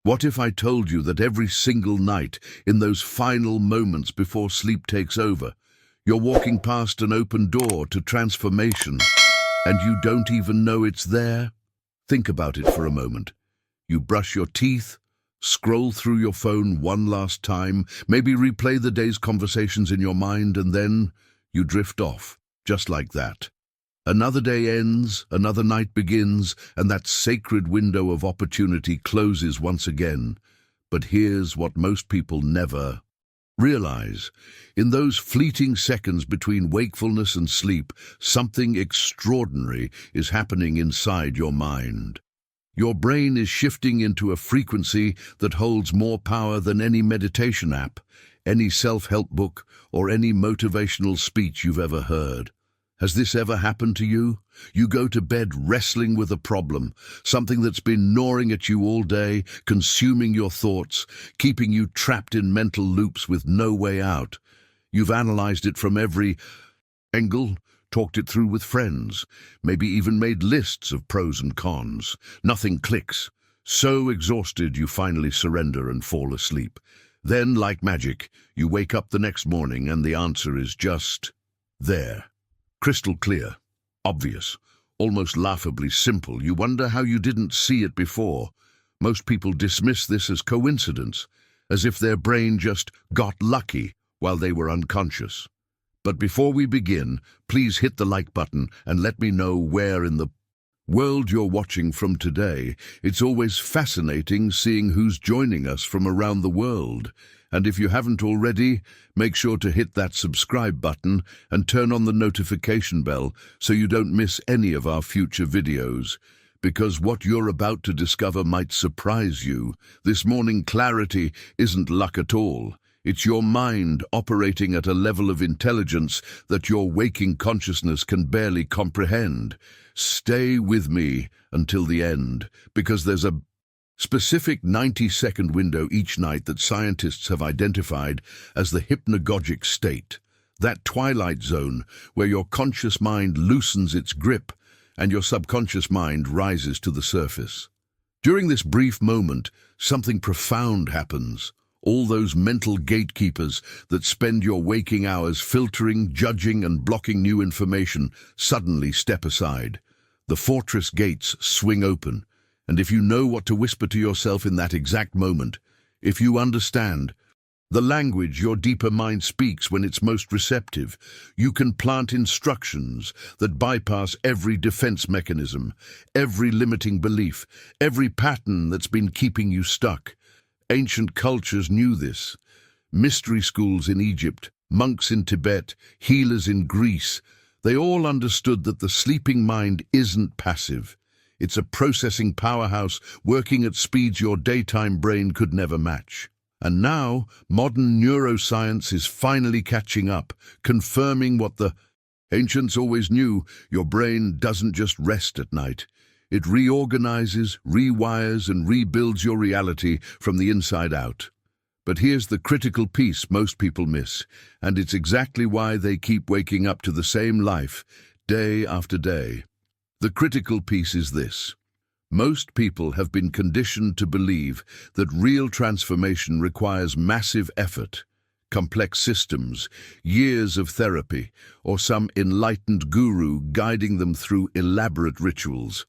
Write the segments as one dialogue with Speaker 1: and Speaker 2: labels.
Speaker 1: What if I told you that every single night, in those final moments before sleep takes over, you're walking past an open door to transformation, and you don't even know it's there? Think about it for a moment. You brush your teeth, scroll through your phone one last time, maybe replay the day's conversations in your mind, and then you drift off, just like that. Another day ends, another night begins, and that sacred window of opportunity closes once again. But here's what most people never realize. In those fleeting seconds between wakefulness and sleep, something extraordinary is happening inside your mind. Your brain is shifting into a frequency that holds more power than any meditation app, any self-help book, or any motivational speech you've ever heard. Has this ever happened to you? You go to bed wrestling with a problem, something that's been gnawing at you all day, consuming your thoughts, keeping you trapped in mental loops with no way out. You've analyzed it from every angle, talked it through with friends, maybe even made lists of pros and cons. Nothing clicks. So exhausted, you finally surrender and fall asleep. Then, like magic, you wake up the next morning and the answer is just there. Crystal clear, obvious, almost laughably simple. You wonder how you didn't see it before. Most people dismiss this as coincidence, as if their brain just got lucky while they were unconscious. But before we begin, please hit the like button and let me know where in the world you're watching from today. It's always fascinating seeing who's joining us from around the world. And if you haven't already, make sure to hit that subscribe button and turn on the notification bell so you don't miss any of our future videos. Because what you're about to discover might surprise you. This morning clarity isn't luck at all. It's your mind operating at a level of intelligence that your waking consciousness can barely comprehend. Stay with me until the end, because there's a specific 90-second window each night that scientists have identified as the hypnagogic state, that twilight zone where your conscious mind loosens its grip and your subconscious mind rises to the surface. During this brief moment, something profound happens. All those mental gatekeepers that spend your waking hours filtering, judging, and blocking new information suddenly step aside. The fortress gates swing open. And if you know what to whisper to yourself in that exact moment, if you understand the language your deeper mind speaks when it's most receptive, you can plant instructions that bypass every defense mechanism, every limiting belief, every pattern that's been keeping you stuck. Ancient cultures knew this. Mystery schools in Egypt, monks in Tibet, healers in Greece, they all understood that the sleeping mind isn't passive. It's a processing powerhouse working at speeds your daytime brain could never match. And now, modern neuroscience is finally catching up, confirming what the ancients always knew: your brain doesn't just rest at night. It reorganizes, rewires, and rebuilds your reality from the inside out. But here's the critical piece most people miss, and it's exactly why they keep waking up to the same life, day after day. The critical piece is this. Most people have been conditioned to believe that real transformation requires massive effort, complex systems, years of therapy, or some enlightened guru guiding them through elaborate rituals.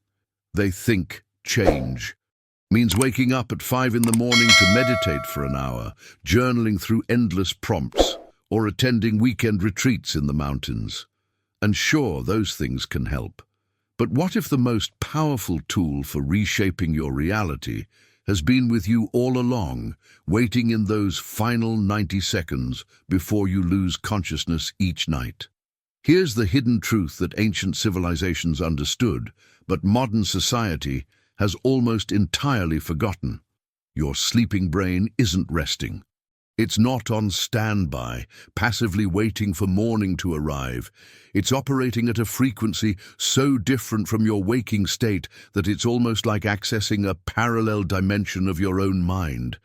Speaker 1: They think change means waking up at 5 in the morning to meditate for an hour, journaling through endless prompts, or attending weekend retreats in the mountains. And sure, those things can help. But what if the most powerful tool for reshaping your reality has been with you all along, waiting in those final 90 seconds before you lose consciousness each night? Here's the hidden truth that ancient civilizations understood, but modern society has almost entirely forgotten. Your sleeping brain isn't resting. It's not on standby, passively waiting for morning to arrive. It's operating at a frequency so different from your waking state that it's almost like accessing a parallel dimension of your own mind.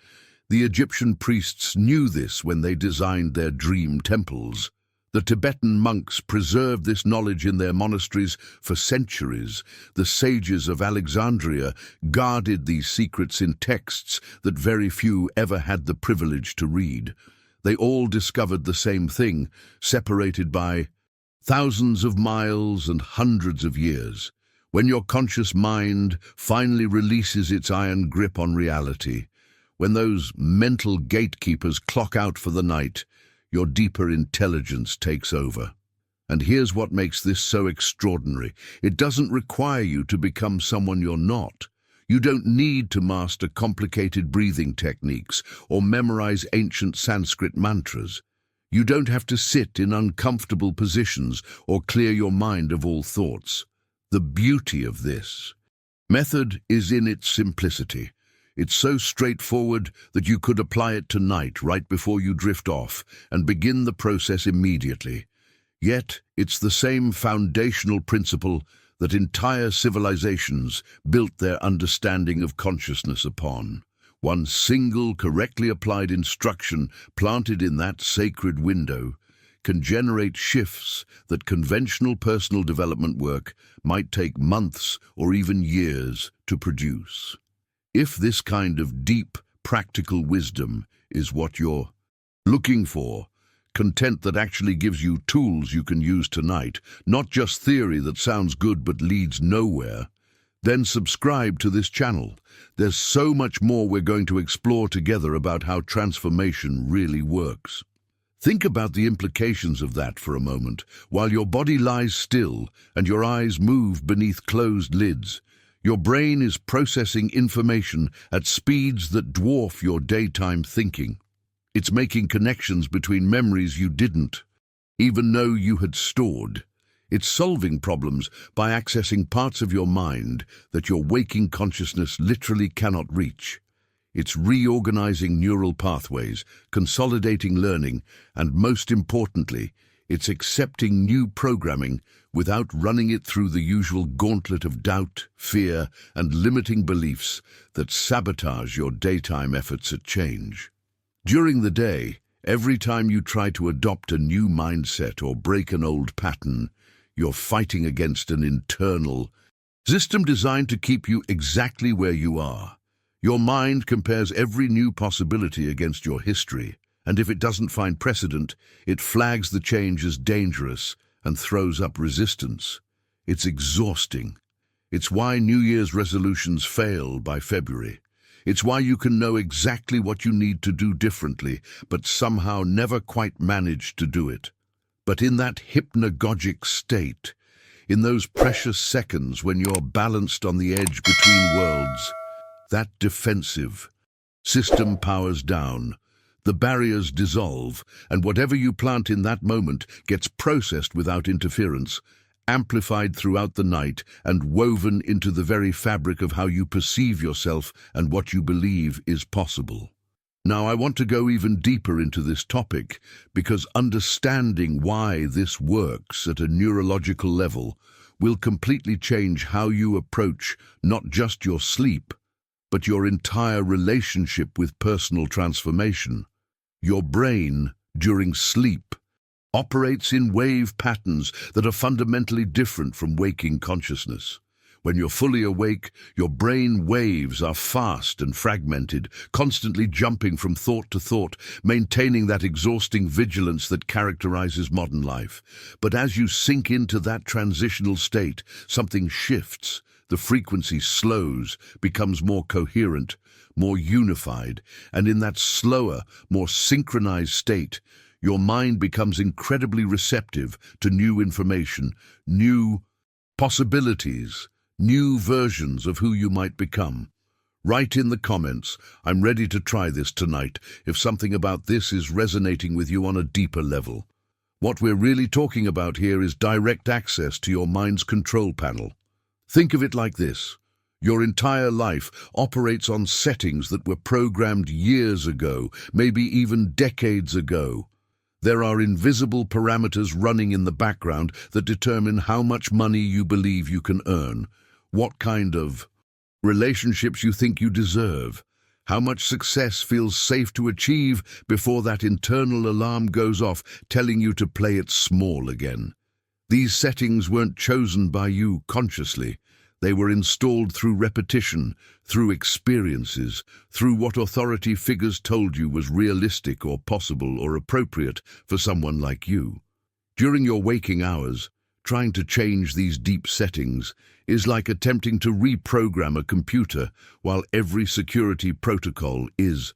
Speaker 1: The Egyptian priests knew this when they designed their dream temples. The Tibetan monks preserved this knowledge in their monasteries for centuries. The sages of Alexandria guarded these secrets in texts that very few ever had the privilege to read. They all discovered the same thing, separated by thousands of miles and hundreds of years. When your conscious mind finally releases its iron grip on reality, when those mental gatekeepers clock out for the night, your deeper intelligence takes over. And here's what makes this so extraordinary. It doesn't require you to become someone you're not. You don't need to master complicated breathing techniques or memorize ancient Sanskrit mantras. You don't have to sit in uncomfortable positions or clear your mind of all thoughts. The beauty of this method is in its simplicity. It's so straightforward that you could apply it tonight, right before you drift off, and begin the process immediately. Yet, it's the same foundational principle that entire civilizations built their understanding of consciousness upon. One single, correctly applied instruction planted in that sacred window can generate shifts that conventional personal development work might take months or even years to produce. If this kind of deep, practical wisdom is what you're looking for, content that actually gives you tools you can use tonight, not just theory that sounds good but leads nowhere, then subscribe to this channel. There's so much more we're going to explore together about how transformation really works. Think about the implications of that for a moment. While your body lies still and your eyes move beneath closed lids, your brain is processing information at speeds that dwarf your daytime thinking. It's making connections between memories you didn't even know you had stored. It's solving problems by accessing parts of your mind that your waking consciousness literally cannot reach. It's reorganizing neural pathways, consolidating learning, and most importantly, it's accepting new programming without running it through the usual gauntlet of doubt, fear, and limiting beliefs that sabotage your daytime efforts at change. During the day, every time you try to adopt a new mindset or break an old pattern, you're fighting against an internal system designed to keep you exactly where you are. Your mind compares every new possibility against your history, and if it doesn't find precedent, it flags the change as dangerous and throws up resistance. It's exhausting. It's why New Year's resolutions fail by February. It's why you can know exactly what you need to do differently, but somehow never quite manage to do it. But in that hypnagogic state, in those precious seconds when you're balanced on the edge between worlds, that defensive system powers down. The barriers dissolve, and whatever you plant in that moment gets processed without interference, amplified throughout the night and woven into the very fabric of how you perceive yourself and what you believe is possible. Now, I want to go even deeper into this topic because understanding why this works at a neurological level will completely change how you approach not just your sleep, but your entire relationship with personal transformation. Your brain, during sleep, operates in wave patterns that are fundamentally different from waking consciousness. When you're fully awake, your brain waves are fast and fragmented, constantly jumping from thought to thought, maintaining that exhausting vigilance that characterizes modern life. But as you sink into that transitional state, something shifts. The frequency slows, becomes more coherent, more unified, and in that slower, more synchronized state, your mind becomes incredibly receptive to new information, new possibilities, new versions of who you might become. Write in the comments, I'm ready to try this tonight, if something about this is resonating with you on a deeper level. What we're really talking about here is direct access to your mind's control panel. Think of it like this. Your entire life operates on settings that were programmed years ago, maybe even decades ago. There are invisible parameters running in the background that determine how much money you believe you can earn, what kind of relationships you think you deserve, How much success feels safe to achieve before that internal alarm goes off, telling you to play it small again. These settings weren't chosen by you consciously. They were installed through repetition, through experiences, through what authority figures told you was realistic or possible or appropriate for someone like you. During your waking hours, trying to change these deep settings is like attempting to reprogram a computer while every security protocol is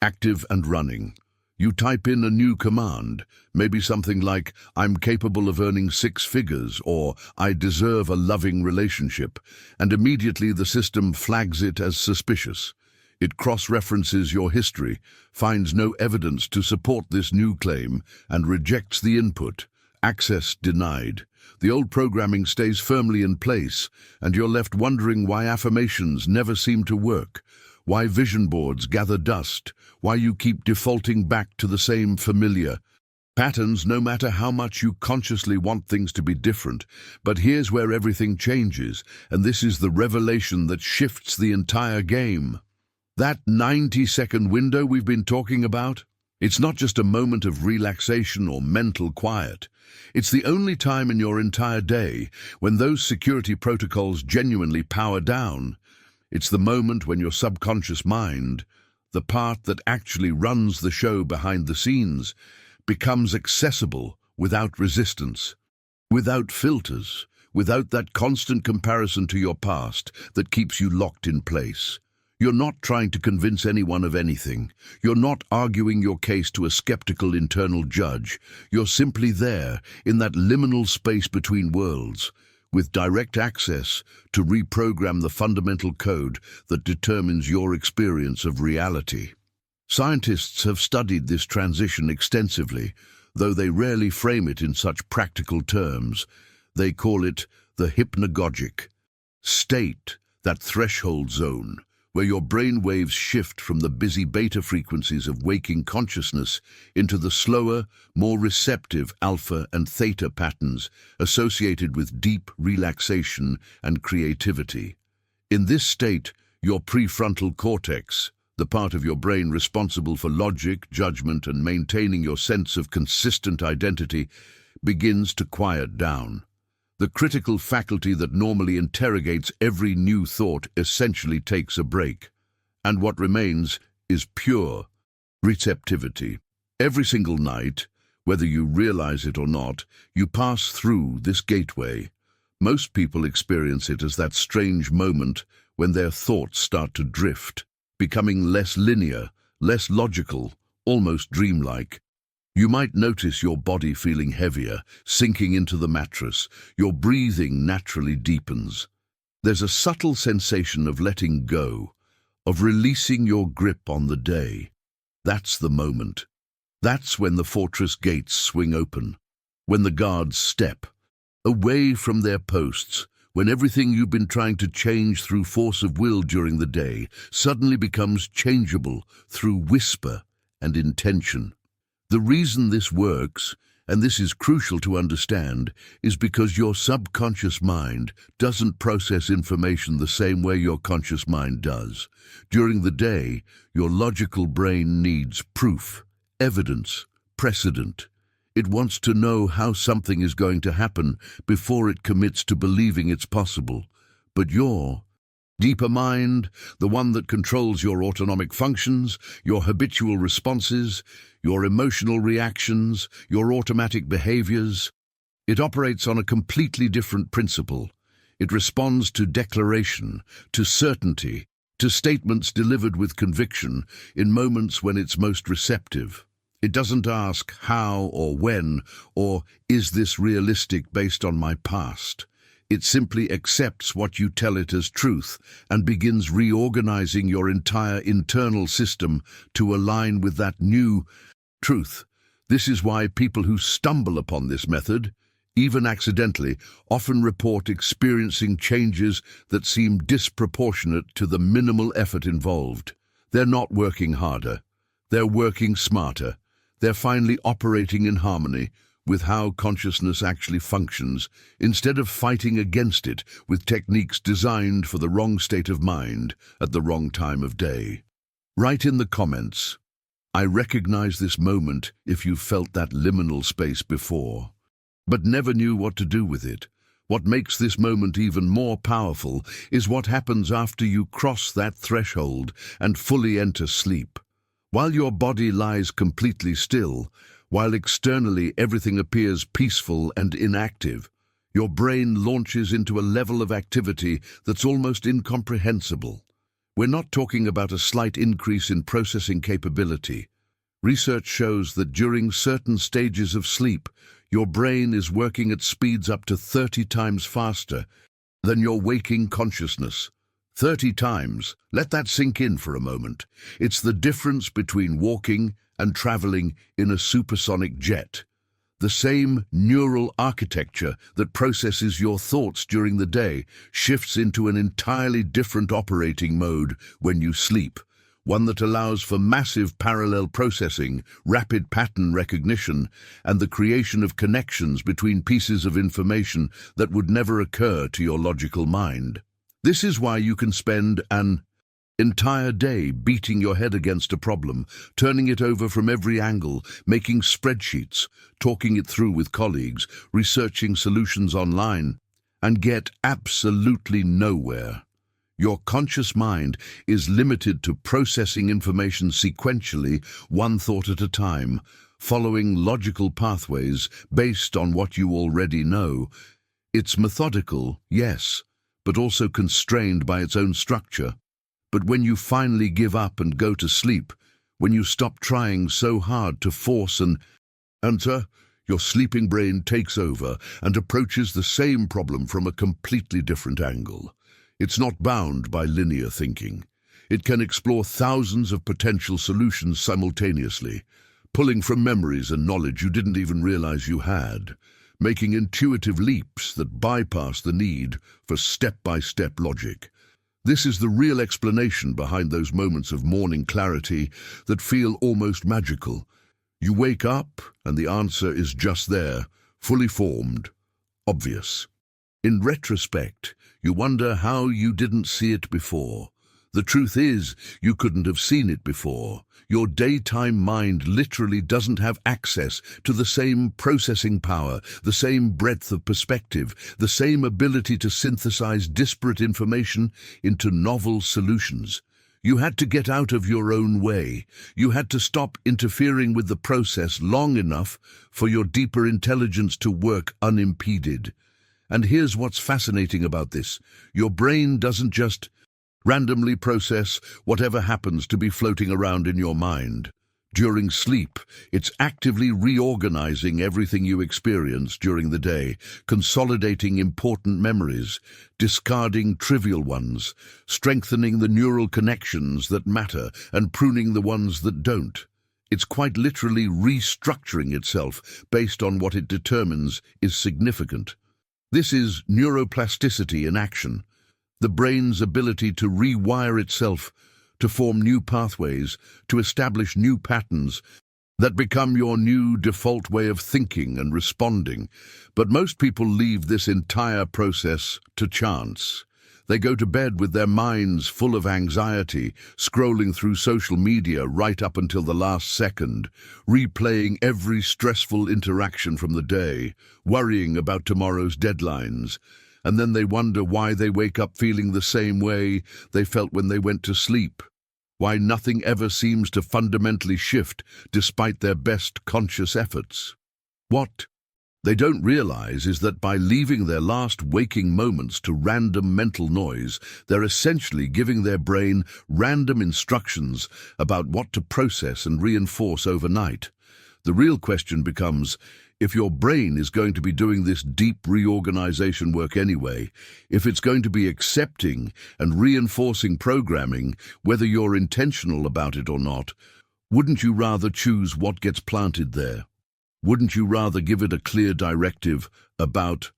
Speaker 1: active and running. You type in a new command, maybe something like, "I'm capable of earning 6 figures," or "I deserve a loving relationship," and immediately the system flags it as suspicious. It cross-references your history, finds no evidence to support this new claim, and rejects the input. Access denied. The old programming stays firmly in place, and you're left wondering why affirmations never seem to work, why vision boards gather dust, why you keep defaulting back to the same familiar patterns no matter how much you consciously want things to be different. But here's where everything changes, and this is the revelation that shifts the entire game. That 90-second window we've been talking about, it's not just a moment of relaxation or mental quiet. It's the only time in your entire day when those security protocols genuinely power down. It's the moment when your subconscious mind, the part that actually runs the show behind the scenes, becomes accessible without resistance, without filters, without that constant comparison to your past that keeps you locked in place. You're not trying to convince anyone of anything. You're not arguing your case to a skeptical internal judge. You're simply there, in that liminal space between worlds, with direct access to reprogram the fundamental code that determines your experience of reality. Scientists have studied this transition extensively, though they rarely frame it in such practical terms. They call it the hypnagogic state, that threshold zone, where your brain waves shift from the busy beta frequencies of waking consciousness into the slower, more receptive alpha and theta patterns associated with deep relaxation and creativity. In this state, your prefrontal cortex, the part of your brain responsible for logic, judgment, and maintaining your sense of consistent identity, begins to quiet down. The critical faculty that normally interrogates every new thought essentially takes a break, and what remains is pure receptivity. Every single night, whether you realize it or not, you pass through this gateway. Most people experience it as that strange moment when their thoughts start to drift, becoming less linear, less logical, almost dreamlike. You might notice your body feeling heavier, sinking into the mattress. Your breathing naturally deepens. There's a subtle sensation of letting go, of releasing your grip on the day. That's the moment. That's when the fortress gates swing open, when the guards step away from their posts, when everything you've been trying to change through force of will during the day suddenly becomes changeable through whisper and intention. The reason this works, and this is crucial to understand, is because your subconscious mind doesn't process information the same way your conscious mind does. During the day, your logical brain needs proof, evidence, precedent. It wants to know how something is going to happen before it commits to believing it's possible. But your deeper mind, the one that controls your autonomic functions, your habitual responses, your emotional reactions, your automatic behaviors, it operates on a completely different principle. It responds to declaration, to certainty, to statements delivered with conviction in moments when it's most receptive. It doesn't ask how or when, or is this realistic based on my past. It simply accepts what you tell it as truth and begins reorganizing your entire internal system to align with that new truth. This is why people who stumble upon this method, even accidentally, often report experiencing changes that seem disproportionate to the minimal effort involved. They're not working harder. They're working smarter. They're finally operating in harmony with how consciousness actually functions, instead of fighting against it with techniques designed for the wrong state of mind at the wrong time of day. Write in the comments, I recognize this moment if you felt that liminal space before, but never knew what to do with it. What makes this moment even more powerful is what happens after you cross that threshold and fully enter sleep. While your body lies completely still, while externally everything appears peaceful and inactive, your brain launches into a level of activity that's almost incomprehensible. We're not talking about a slight increase in processing capability. Research shows that during certain stages of sleep, your brain is working at speeds up to 30 times faster than your waking consciousness. 30 times. Let that sink in for a moment. It's the difference between walking and traveling in a supersonic jet. The same neural architecture that processes your thoughts during the day shifts into an entirely different operating mode when you sleep, one that allows for massive parallel processing, rapid pattern recognition, and the creation of connections between pieces of information that would never occur to your logical mind. This is why you can spend an entire day beating your head against a problem, turning it over from every angle, making spreadsheets, talking it through with colleagues, researching solutions online, and get absolutely nowhere. Your conscious mind is limited to processing information sequentially, one thought at a time, following logical pathways based on what you already know. It's methodical, yes, but also constrained by its own structure. But when you finally give up and go to sleep, when you stop trying so hard to force an answer, your sleeping brain takes over and approaches the same problem from a completely different angle. It's not bound by linear thinking. It can explore thousands of potential solutions simultaneously, pulling from memories and knowledge you didn't even realize you had, making intuitive leaps that bypass the need for step-by-step logic. This is the real explanation behind those moments of morning clarity that feel almost magical. You wake up and the answer is just there, fully formed, obvious. In retrospect, you wonder how you didn't see it before. The truth is, you couldn't have seen it before. Your daytime mind literally doesn't have access to the same processing power, the same breadth of perspective, the same ability to synthesize disparate information into novel solutions. You had to get out of your own way. You had to stop interfering with the process long enough for your deeper intelligence to work unimpeded. And here's what's fascinating about this. Your brain doesn't just randomly process whatever happens to be floating around in your mind. During sleep, it's actively reorganizing everything you experience during the day, consolidating important memories, discarding trivial ones, strengthening the neural connections that matter, and pruning the ones that don't. It's quite literally restructuring itself based on what it determines is significant. This is neuroplasticity in action. The brain's ability to rewire itself, to form new pathways, to establish new patterns that become your new default way of thinking and responding. But most people leave this entire process to chance. They go to bed with their minds full of anxiety, scrolling through social media right up until the last second, replaying every stressful interaction from the day, worrying about tomorrow's deadlines. And then they wonder why they wake up feeling the same way they felt when they went to sleep, why nothing ever seems to fundamentally shift despite their best conscious efforts. What they don't realize is that by leaving their last waking moments to random mental noise, they're essentially giving their brain random instructions about what to process and reinforce overnight. The real question becomes, if your brain is going to be doing this deep reorganization work anyway, if it's going to be accepting and reinforcing programming, whether you're intentional about it or not, wouldn't you rather choose what gets planted there? Wouldn't you rather give it a clear directive about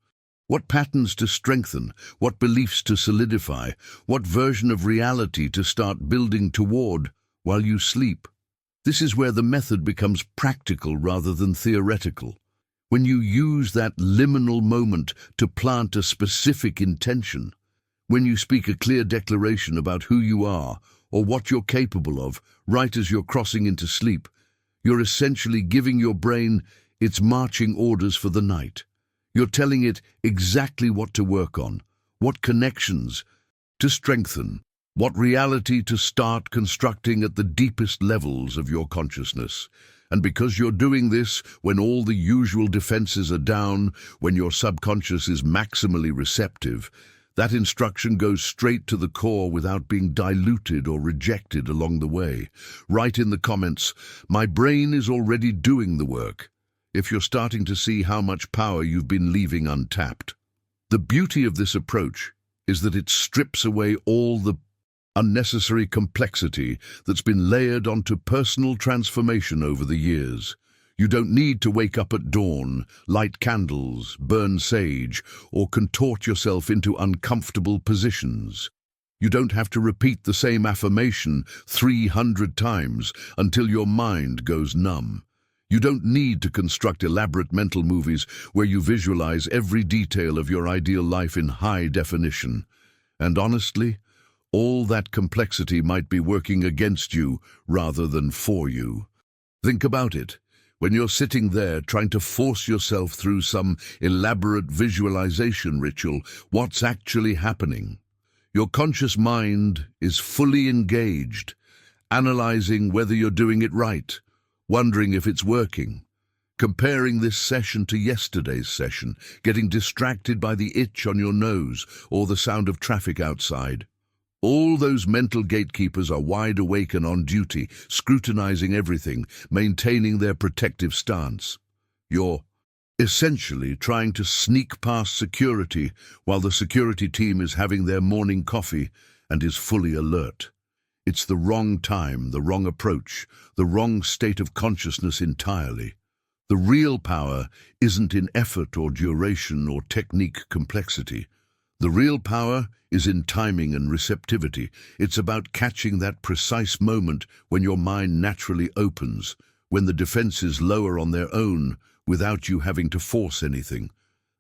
Speaker 1: what patterns to strengthen, what beliefs to solidify, what version of reality to start building toward while you sleep? This is where the method becomes practical rather than theoretical. When you use that liminal moment to plant a specific intention, when you speak a clear declaration about who you are, or what you're capable of, right as you're crossing into sleep. You're essentially giving your brain its marching orders for the night. You're telling it exactly what to work on, what connections to strengthen, what reality to start constructing at the deepest levels of your consciousness. And because you're doing this when all the usual defenses are down, when your subconscious is maximally receptive, that instruction goes straight to the core without being diluted or rejected along the way. Write in the comments, "My brain is already doing the work," if you're starting to see how much power you've been leaving untapped. The beauty of this approach is that it strips away all the unnecessary complexity that's been layered onto personal transformation over the years. You don't need to wake up at dawn, light candles, burn sage, or contort yourself into uncomfortable positions. You don't have to repeat the same affirmation 300 times until your mind goes numb. You don't need to construct elaborate mental movies where you visualize every detail of your ideal life in high definition. And honestly, all that complexity might be working against you rather than for you. Think about it. When you're sitting there trying to force yourself through some elaborate visualization ritual, what's actually happening? Your conscious mind is fully engaged, analyzing whether you're doing it right, wondering if it's working, comparing this session to yesterday's session, getting distracted by the itch on your nose or the sound of traffic outside. All those mental gatekeepers are wide awake and on duty, scrutinizing everything, maintaining their protective stance. You're essentially trying to sneak past security while the security team is having their morning coffee and is fully alert. It's the wrong time, the wrong approach, the wrong state of consciousness entirely. The real power isn't in effort or duration or technique complexity. The real power is in timing and receptivity. It's about catching that precise moment when your mind naturally opens, when the defenses lower on their own without you having to force anything.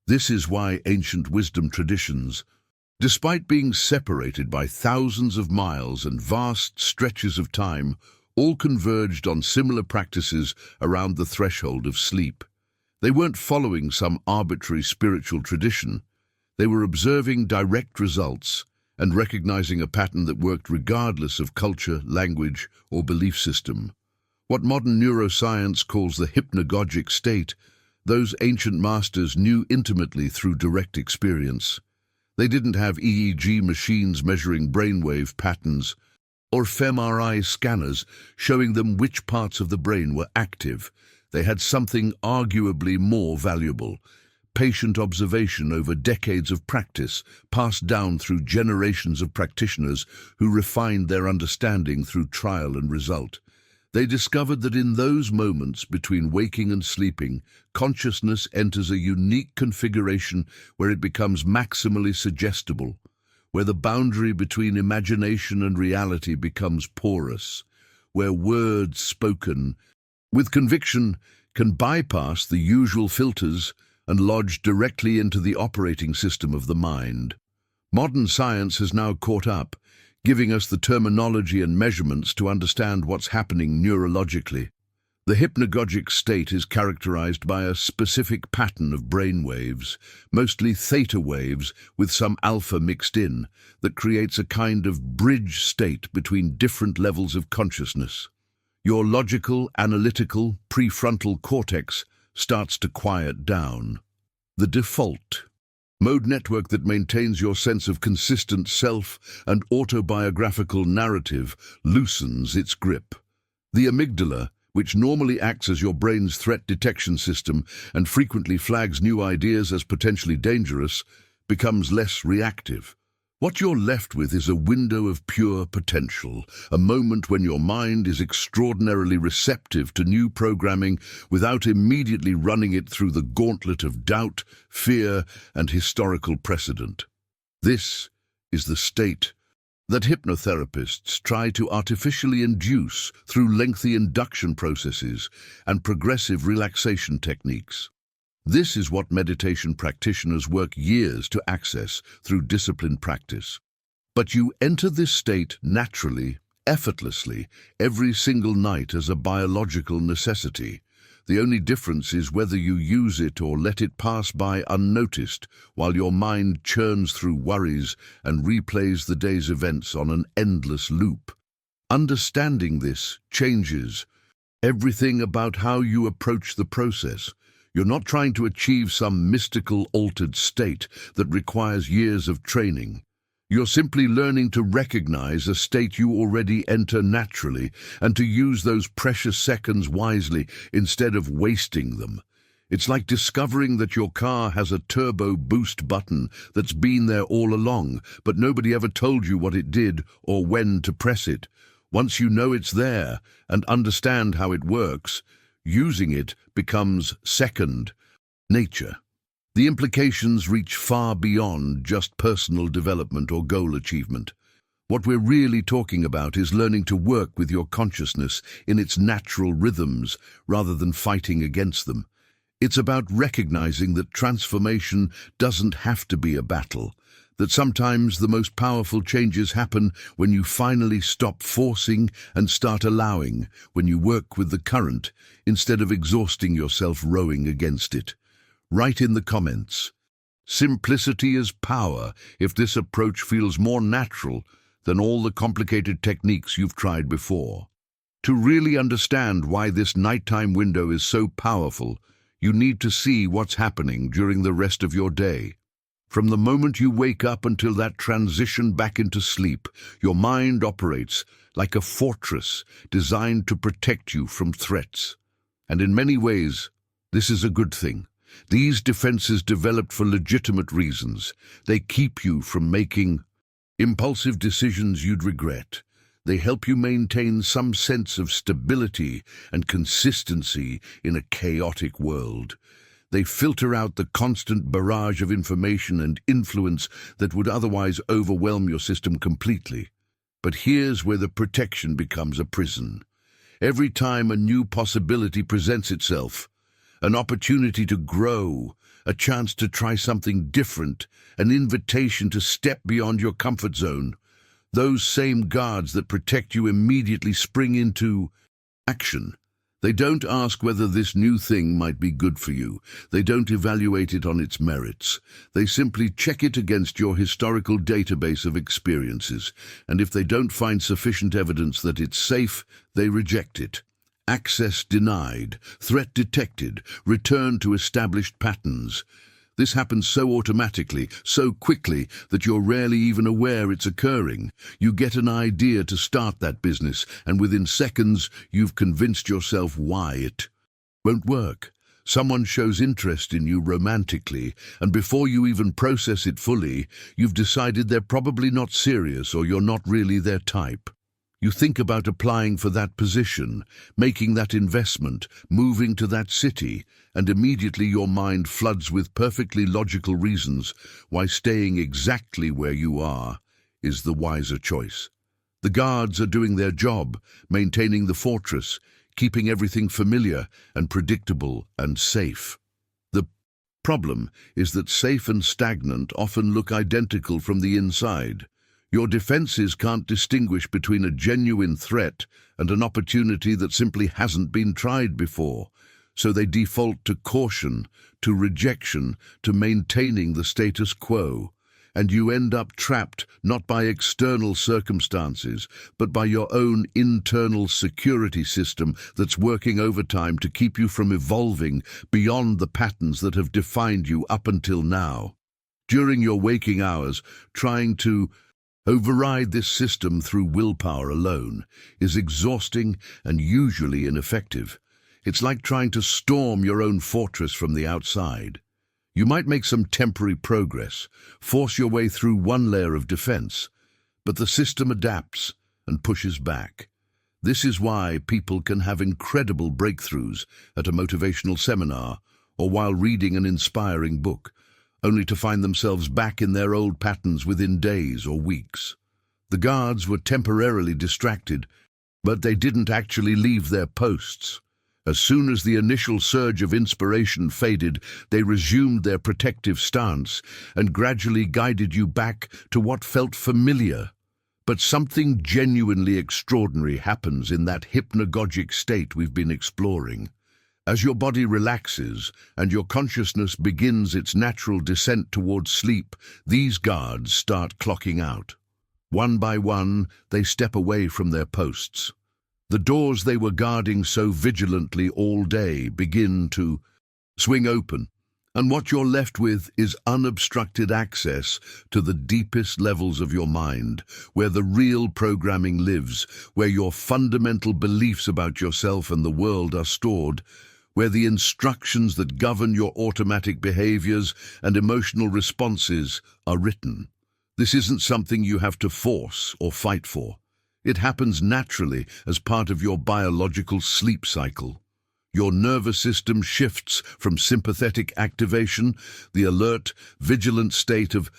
Speaker 1: This is why ancient wisdom traditions, despite being separated by thousands of miles and vast stretches of time, all converged on similar practices around the threshold of sleep. They weren't following some arbitrary spiritual tradition. They were observing direct results and recognizing a pattern that worked regardless of culture, language, or belief system. What modern neuroscience calls the hypnagogic state, those ancient masters knew intimately through direct experience. They didn't have EEG machines measuring brainwave patterns or fMRI scanners showing them which parts of the brain were active. They had something arguably more valuable: patient observation over decades of practice, passed down through generations of practitioners who refined their understanding through trial and result. They discovered that in those moments between waking and sleeping, consciousness enters a unique configuration where it becomes maximally suggestible, where the boundary between imagination and reality becomes porous, where words spoken with conviction can bypass the usual filters and lodge directly into the operating system of the mind. Modern science has now caught up, giving us the terminology and measurements to understand what's happening neurologically. The hypnagogic state is characterized by a specific pattern of brain waves, mostly theta waves with some alpha mixed in, that creates a kind of bridge state between different levels of consciousness. Your logical, analytical, prefrontal cortex starts to quiet down. The default mode network that maintains your sense of consistent self and autobiographical narrative loosens its grip. The amygdala, which normally acts as your brain's threat detection system and frequently flags new ideas as potentially dangerous, becomes less reactive. What you're left with is a window of pure potential, a moment when your mind is extraordinarily receptive to new programming without immediately running it through the gauntlet of doubt, fear, and historical precedent. This is the state that hypnotherapists try to artificially induce through lengthy induction processes and progressive relaxation techniques. This is what meditation practitioners work years to access through disciplined practice. But you enter this state naturally, effortlessly every single night as a biological necessity. The only difference is whether you use it or let it pass by unnoticed while your mind churns through worries and replays the day's events on an endless loop. Understanding this changes everything about how you approach the process. You're not trying to achieve some mystical altered state that requires years of training. You're simply learning to recognize a state you already enter naturally and to use those precious seconds wisely instead of wasting them. It's like discovering that your car has a turbo boost button that's been there all along, but nobody ever told you what it did or when to press it. Once you know it's there and understand how it works, using it becomes second nature. The implications reach far beyond just personal development or goal achievement. What we're really talking about is learning to work with your consciousness in its natural rhythms rather than fighting against them. It's about recognizing that transformation doesn't have to be a battle, that sometimes the most powerful changes happen when you finally stop forcing and start allowing, when you work with the current instead of exhausting yourself rowing against it. Write in the comments, "Simplicity is power," if this approach feels more natural than all the complicated techniques you've tried before. To really understand why this nighttime window is so powerful, you need to see what's happening during the rest of your day. From the moment you wake up until that transition back into sleep, your mind operates like a fortress designed to protect you from threats. And in many ways, this is a good thing. These defenses developed for legitimate reasons. They keep you from making impulsive decisions you'd regret. They help you maintain some sense of stability and consistency in a chaotic world. They filter out the constant barrage of information and influence that would otherwise overwhelm your system completely. But here's where the protection becomes a prison. Every time a new possibility presents itself, an opportunity to grow, a chance to try something different, an invitation to step beyond your comfort zone, those same guards that protect you immediately spring into action. They don't ask whether this new thing might be good for you. They don't evaluate it on its merits. They simply check it against your historical database of experiences, and if they don't find sufficient evidence that it's safe, they reject it. Access denied, threat detected, return to established patterns. This happens so automatically, so quickly, that you're rarely even aware it's occurring. You get an idea to start that business, and within seconds, you've convinced yourself why it won't work. Someone shows interest in you romantically, and before you even process it fully, you've decided they're probably not serious or you're not really their type. You think about applying for that position, making that investment, moving to that city, and immediately your mind floods with perfectly logical reasons why staying exactly where you are is the wiser choice. The guards are doing their job, maintaining the fortress, keeping everything familiar and predictable and safe. The problem is that safe and stagnant often look identical from the inside. Your defenses can't distinguish between a genuine threat and an opportunity that simply hasn't been tried before, so they default to caution, to rejection, to maintaining the status quo, and you end up trapped not by external circumstances, but by your own internal security system that's working overtime to keep you from evolving beyond the patterns that have defined you up until now. During your waking hours, trying to override this system through willpower alone is exhausting and usually ineffective. It's like trying to storm your own fortress from the outside. You might make some temporary progress, force your way through one layer of defense, but the system adapts and pushes back. This is why people can have incredible breakthroughs at a motivational seminar or while reading an inspiring book, only to find themselves back in their old patterns within days or weeks. The guards were temporarily distracted, but they didn't actually leave their posts. As soon as the initial surge of inspiration faded, they resumed their protective stance and gradually guided you back to what felt familiar. But something genuinely extraordinary happens in that hypnagogic state we've been exploring. As your body relaxes and your consciousness begins its natural descent towards sleep, these guards start clocking out. One by one, they step away from their posts. The doors they were guarding so vigilantly all day begin to swing open, and what you're left with is unobstructed access to the deepest levels of your mind, where the real programming lives, where your fundamental beliefs about yourself and the world are stored, where the instructions that govern your automatic behaviors and emotional responses are written. This isn't something you have to force or fight for. It happens naturally as part of your biological sleep cycle. Your nervous system shifts from sympathetic activation, the alert, vigilant state of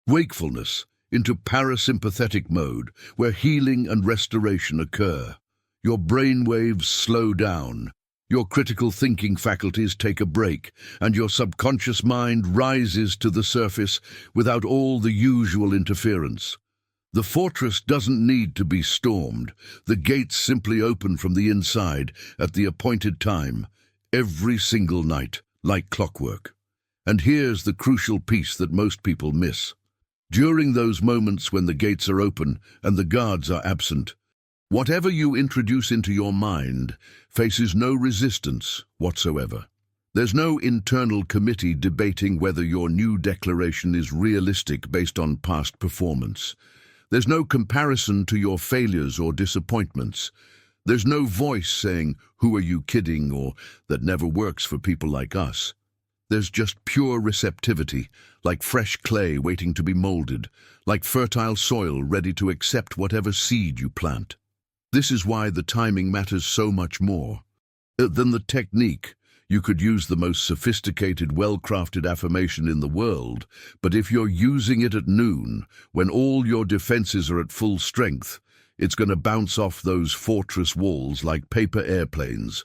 Speaker 1: wakefulness, into parasympathetic mode, where healing and restoration occur. Your brain waves slow down, your critical thinking faculties take a break, and your subconscious mind rises to the surface without all the usual interference. The fortress doesn't need to be stormed. The gates simply open from the inside at the appointed time, every single night, like clockwork. And here's the crucial piece that most people miss. During those moments when the gates are open and the guards are absent, whatever you introduce into your mind faces no resistance whatsoever. There's no internal committee debating whether your new declaration is realistic based on past performance. There's no comparison to your failures or disappointments. There's no voice saying, "Who are you kidding?" or "That never works for people like us." There's just pure receptivity, like fresh clay waiting to be molded, like fertile soil ready to accept whatever seed you plant. This is why the timing matters so much more than the technique. You could use the most sophisticated, well-crafted affirmation in the world, but if you're using it at noon, when all your defenses are at full strength, it's going to bounce off those fortress walls like paper airplanes.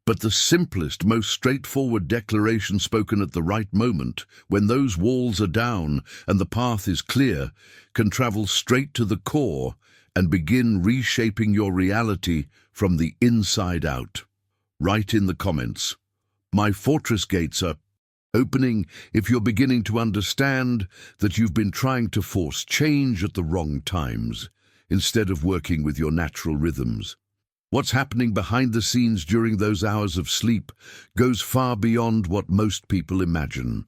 Speaker 1: But the simplest, most straightforward declaration spoken at the right moment, when those walls are down and the path is clear, can travel straight to the core and begin reshaping your reality from the inside out. Write in the comments, "My fortress gates are opening," if you're beginning to understand that you've been trying to force change at the wrong times, instead of working with your natural rhythms. What's happening behind the scenes during those hours of sleep goes far beyond what most people imagine.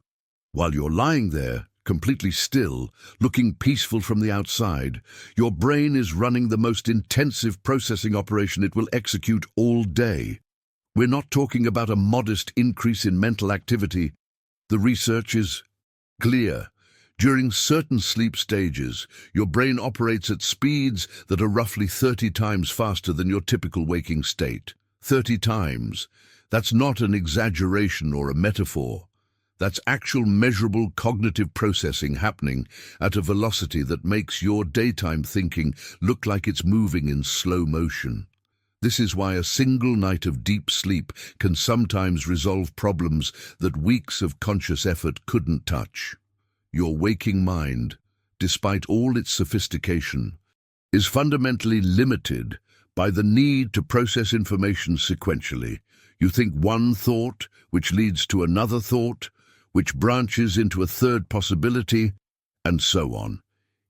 Speaker 1: While you're lying there, completely still, looking peaceful from the outside, your brain is running the most intensive processing operation it will execute all day. We're not talking about a modest increase in mental activity. The research is clear. During certain sleep stages, your brain operates at speeds that are roughly 30 times faster than your typical waking state. 30 times. That's not an exaggeration or a metaphor. That's actual measurable cognitive processing happening at a velocity that makes your daytime thinking look like it's moving in slow motion. This is why a single night of deep sleep can sometimes resolve problems that weeks of conscious effort couldn't touch. Your waking mind, despite all its sophistication, is fundamentally limited by the need to process information sequentially. You think one thought, which leads to another thought, which branches into a third possibility, and so on.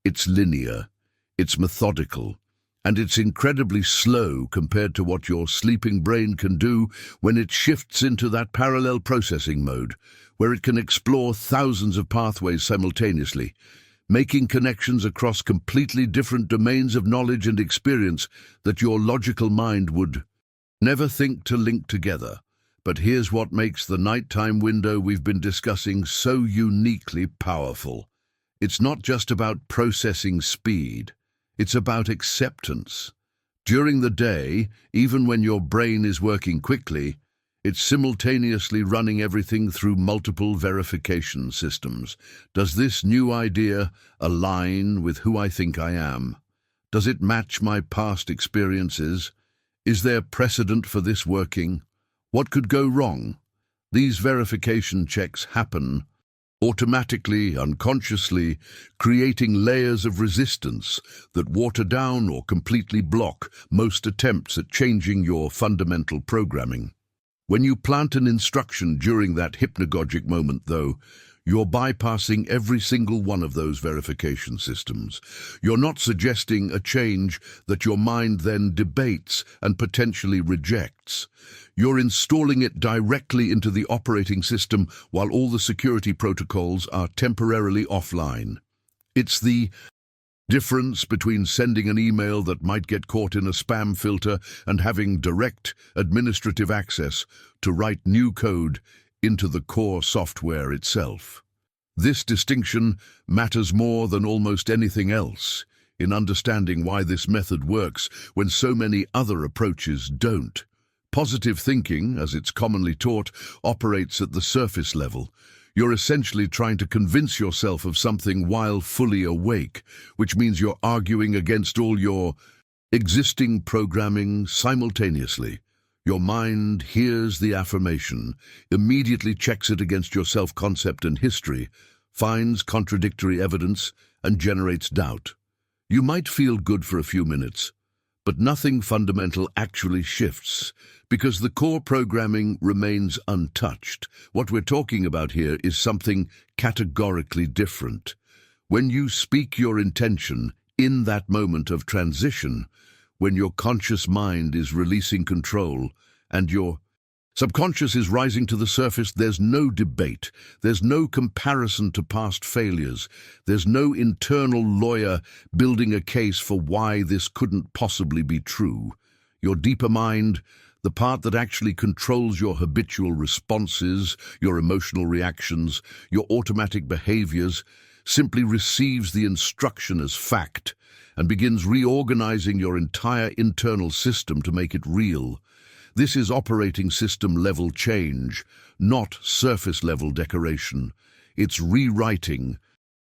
Speaker 1: It's linear, it's methodical, and it's incredibly slow compared to what your sleeping brain can do when it shifts into that parallel processing mode, where it can explore thousands of pathways simultaneously, making connections across completely different domains of knowledge and experience that your logical mind would never think to link together. But here's what makes the nighttime window we've been discussing so uniquely powerful. It's not just about processing speed. It's about acceptance. During the day, even when your brain is working quickly, it's simultaneously running everything through multiple verification systems. Does this new idea align with who I think I am? Does it match my past experiences? Is there precedent for this working? What could go wrong? These verification checks happen automatically, unconsciously, creating layers of resistance that water down or completely block most attempts at changing your fundamental programming. When you plant an instruction during that hypnagogic moment, though, you're bypassing every single one of those verification systems. You're not suggesting a change that your mind then debates and potentially rejects. You're installing it directly into the operating system while all the security protocols are temporarily offline. It's the difference between sending an email that might get caught in a spam filter and having direct administrative access to write new code into the core software itself. This distinction matters more than almost anything else in understanding why this method works when so many other approaches don't. Positive thinking, as it's commonly taught, operates at the surface level. You're essentially trying to convince yourself of something while fully awake, which means you're arguing against all your existing programming simultaneously. Your mind hears the affirmation, immediately checks it against your self-concept and history, finds contradictory evidence, and generates doubt. You might feel good for a few minutes, but nothing fundamental actually shifts because the core programming remains untouched. What we're talking about here is something categorically different. When you speak your intention in that moment of transition, when your conscious mind is releasing control and your subconscious is rising to the surface, there's no debate. There's no comparison to past failures. There's no internal lawyer building a case for why this couldn't possibly be true. Your deeper mind, the part that actually controls your habitual responses, your emotional reactions, your automatic behaviors, simply receives the instruction as fact and begins reorganizing your entire internal system to make it real. This is operating system level change, not surface level decoration. It's rewriting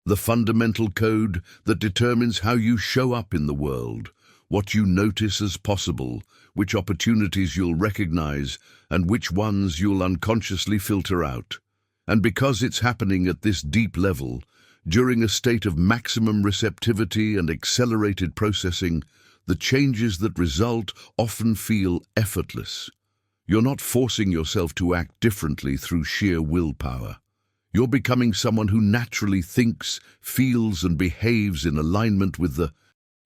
Speaker 1: the fundamental code that determines how you show up in the world, what you notice as possible, which opportunities you'll recognize, and which ones you'll unconsciously filter out. And because it's happening at this deep level, during a state of maximum receptivity and accelerated processing, the changes that result often feel effortless. You're not forcing yourself to act differently through sheer willpower. You're becoming someone who naturally thinks, feels, and behaves in alignment with the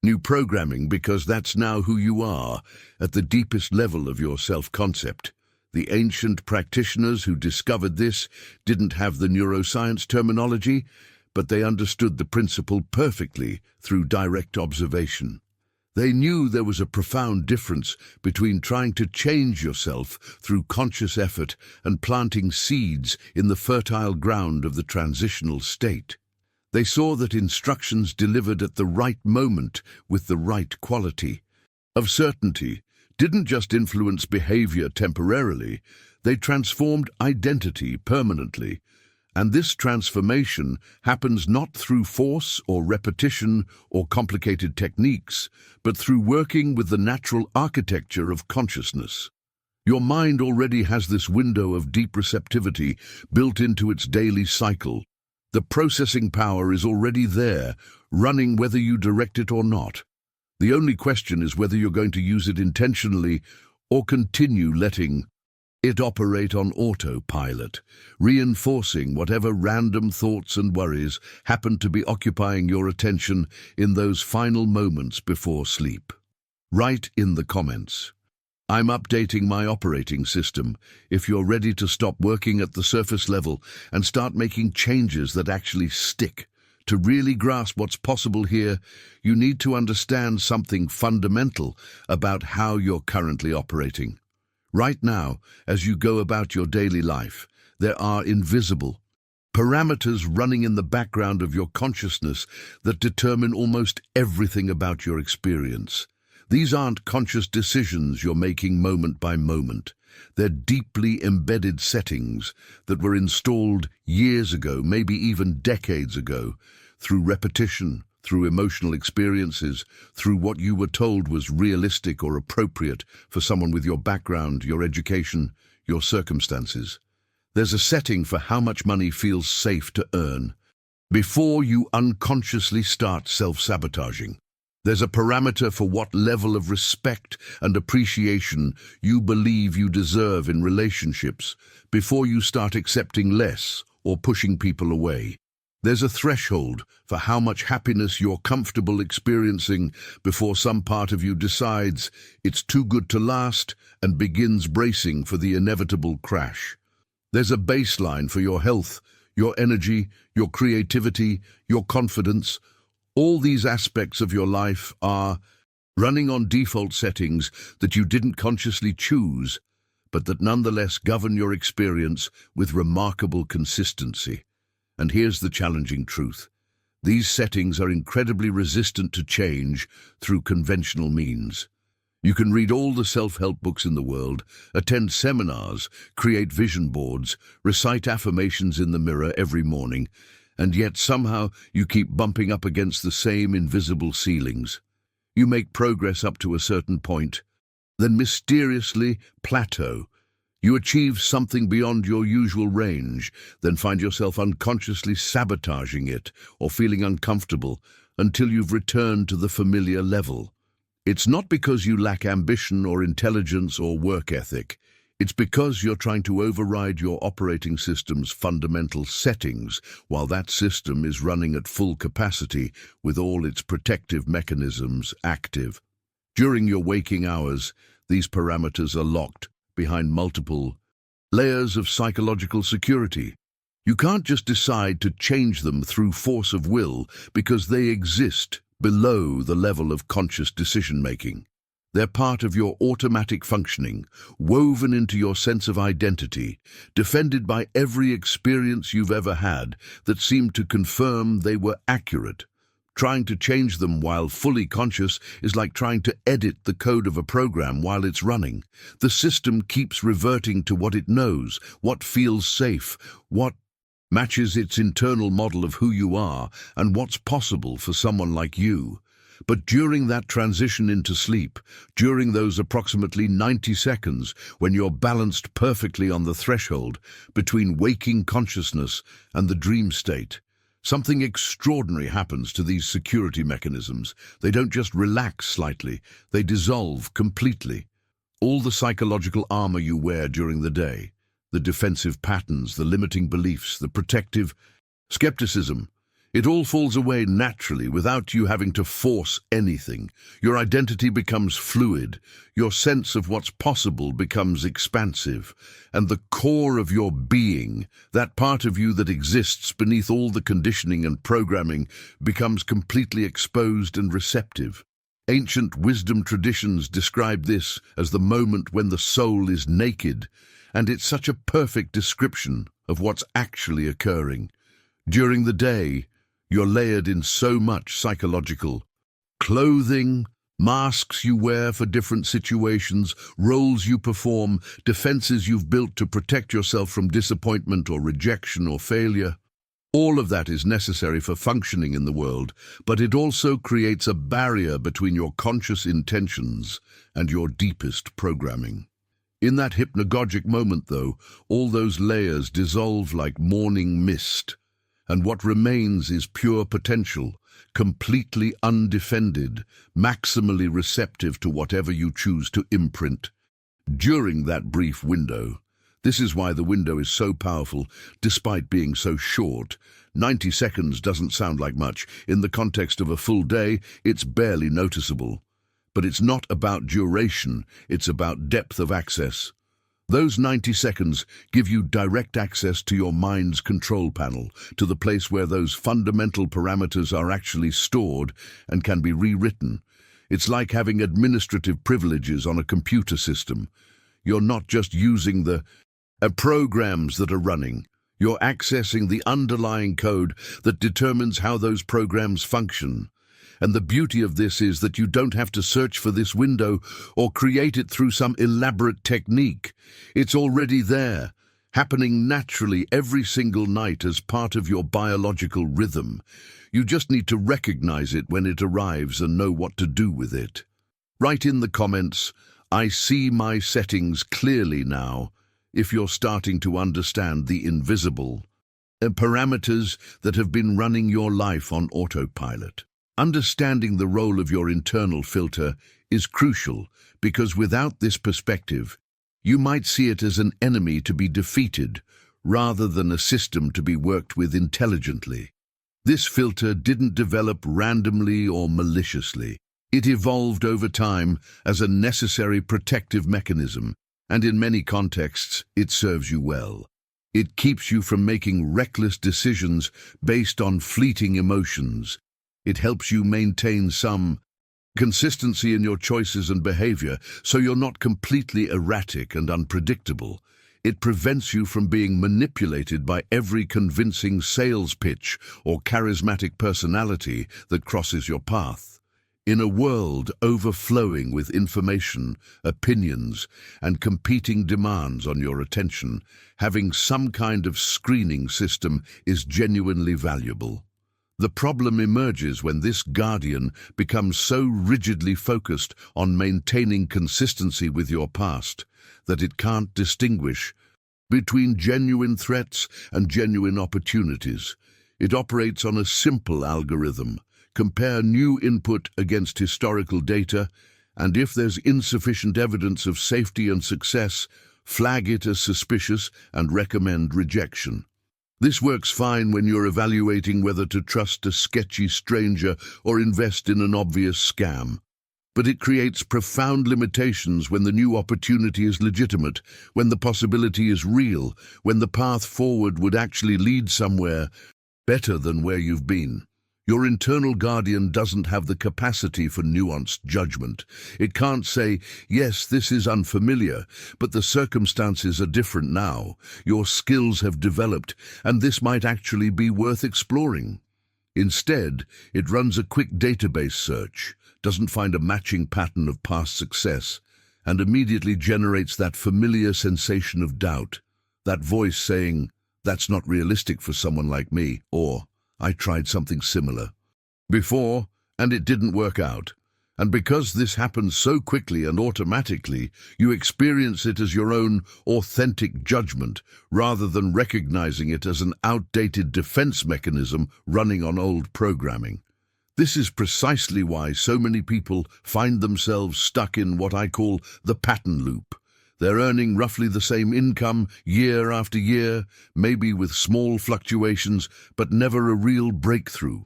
Speaker 1: new programming because that's now who you are at the deepest level of your self-concept. The ancient practitioners who discovered this didn't have the neuroscience terminology, but they understood the principle perfectly through direct observation. They knew there was a profound difference between trying to change yourself through conscious effort and planting seeds in the fertile ground of the transitional state. They saw that instructions delivered at the right moment with the right quality of certainty didn't just influence behavior temporarily, they transformed identity permanently. And this transformation happens not through force or repetition or complicated techniques, but through working with the natural architecture of consciousness. Your mind already has this window of deep receptivity built into its daily cycle. The processing power is already there, running whether you direct it or not. The only question is whether you're going to use it intentionally or continue letting it operate on autopilot, reinforcing whatever random thoughts and worries happen to be occupying your attention in those final moments before sleep. Write in the comments, "I'm updating my operating system," if you're ready to stop working at the surface level and start making changes that actually stick. To really grasp what's possible here, you need to understand something fundamental about how you're currently operating. Right now, as you go about your daily life, there are invisible parameters running in the background of your consciousness that determine almost everything about your experience. These aren't conscious decisions you're making moment by moment. They're deeply embedded settings that were installed years ago, maybe even decades ago, through repetition, through emotional experiences, through what you were told was realistic or appropriate for someone with your background, your education, your circumstances. There's a setting for how much money feels safe to earn before you unconsciously start self-sabotaging. There's a parameter for what level of respect and appreciation you believe you deserve in relationships before you start accepting less or pushing people away. There's a threshold for how much happiness you're comfortable experiencing before some part of you decides it's too good to last and begins bracing for the inevitable crash. There's a baseline for your health, your energy, your creativity, your confidence. All these aspects of your life are running on default settings that you didn't consciously choose, but that nonetheless govern your experience with remarkable consistency. And here's the challenging truth. These settings are incredibly resistant to change through conventional means. You can read all the self-help books in the world, attend seminars, create vision boards, recite affirmations in the mirror every morning, and yet somehow you keep bumping up against the same invisible ceilings. You make progress up to a certain point, then mysteriously plateau. You achieve something beyond your usual range, then find yourself unconsciously sabotaging it or feeling uncomfortable until you've returned to the familiar level. It's not because you lack ambition or intelligence or work ethic. It's because you're trying to override your operating system's fundamental settings while that system is running at full capacity with all its protective mechanisms active. During your waking hours, these parameters are locked behind multiple layers of psychological security. You can't just decide to change them through force of will because they exist below the level of conscious decision-making. They're part of your automatic functioning, woven into your sense of identity, defended by every experience you've ever had that seemed to confirm they were accurate. Trying to change them while fully conscious is like trying to edit the code of a program while it's running. The system keeps reverting to what it knows, what feels safe, what matches its internal model of who you are and what's possible for someone like you. But during that transition into sleep, during those approximately 90 seconds when you're balanced perfectly on the threshold between waking consciousness and the dream state, something extraordinary happens to these security mechanisms. They don't just relax slightly, they dissolve completely. All the psychological armor you wear during the day, the defensive patterns, the limiting beliefs, the protective skepticism, it all falls away naturally without you having to force anything. Your identity becomes fluid, your sense of what's possible becomes expansive, and the core of your being, that part of you that exists beneath all the conditioning and programming, becomes completely exposed and receptive. Ancient wisdom traditions describe this as the moment when the soul is naked, and it's such a perfect description of what's actually occurring. During the day, you're layered in so much psychological clothing, masks you wear for different situations, roles you perform, defenses you've built to protect yourself from disappointment or rejection or failure. All of that is necessary for functioning in the world, but it also creates a barrier between your conscious intentions and your deepest programming. In that hypnagogic moment, though, all those layers dissolve like morning mist, and what remains is pure potential, completely undefended, maximally receptive to whatever you choose to imprint. During that brief window, this is why the window is so powerful, despite being so short. 90 seconds doesn't sound like much. In the context of a full day, it's barely noticeable. But it's not about duration, it's about depth of access. Those 90 seconds give you direct access to your mind's control panel, to the place where those fundamental parameters are actually stored and can be rewritten. It's like having administrative privileges on a computer system. You're not just using the programs that are running. You're accessing the underlying code that determines how those programs function. And the beauty of this is that you don't have to search for this window or create it through some elaborate technique. It's already there, happening naturally every single night as part of your biological rhythm. You just need to recognize it when it arrives and know what to do with it. Write in the comments, "I see my settings clearly now," if you're starting to understand the invisible parameters that have been running your life on autopilot. Understanding the role of your internal filter is crucial because without this perspective, you might see it as an enemy to be defeated rather than a system to be worked with intelligently. This filter didn't develop randomly or maliciously. It evolved over time as a necessary protective mechanism, and in many contexts, it serves you well. It keeps you from making reckless decisions based on fleeting emotions. It helps you maintain some consistency in your choices and behavior, so you're not completely erratic and unpredictable. It prevents you from being manipulated by every convincing sales pitch or charismatic personality that crosses your path. In a world overflowing with information, opinions, and competing demands on your attention, having some kind of screening system is genuinely valuable. The problem emerges when this guardian becomes so rigidly focused on maintaining consistency with your past that it can't distinguish between genuine threats and genuine opportunities. It operates on a simple algorithm. Compare new input against historical data, and if there's insufficient evidence of safety and success, flag it as suspicious and recommend rejection. This works fine when you're evaluating whether to trust a sketchy stranger or invest in an obvious scam. But it creates profound limitations when the new opportunity is legitimate, when the possibility is real, when the path forward would actually lead somewhere better than where you've been. Your internal guardian doesn't have the capacity for nuanced judgment. It can't say, yes, this is unfamiliar, but the circumstances are different now. Your skills have developed, and this might actually be worth exploring. Instead, it runs a quick database search, doesn't find a matching pattern of past success, and immediately generates that familiar sensation of doubt, that voice saying, that's not realistic for someone like me, or I tried something similar before, and it didn't work out. And because this happens so quickly and automatically, you experience it as your own authentic judgment, rather than recognizing it as an outdated defense mechanism running on old programming. This is precisely why so many people find themselves stuck in what I call the pattern loop. They're earning roughly the same income year after year, maybe with small fluctuations, but never a real breakthrough.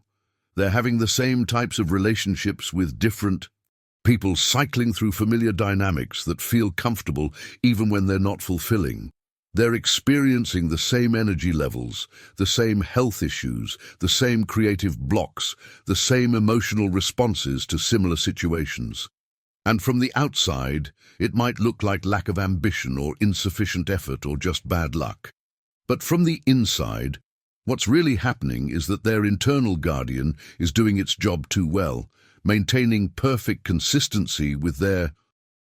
Speaker 1: They're having the same types of relationships with different people, cycling through familiar dynamics that feel comfortable even when they're not fulfilling. They're experiencing the same energy levels, the same health issues, the same creative blocks, the same emotional responses to similar situations. And from the outside, it might look like lack of ambition or insufficient effort or just bad luck. But from the inside, what's really happening is that their internal guardian is doing its job too well, maintaining perfect consistency with their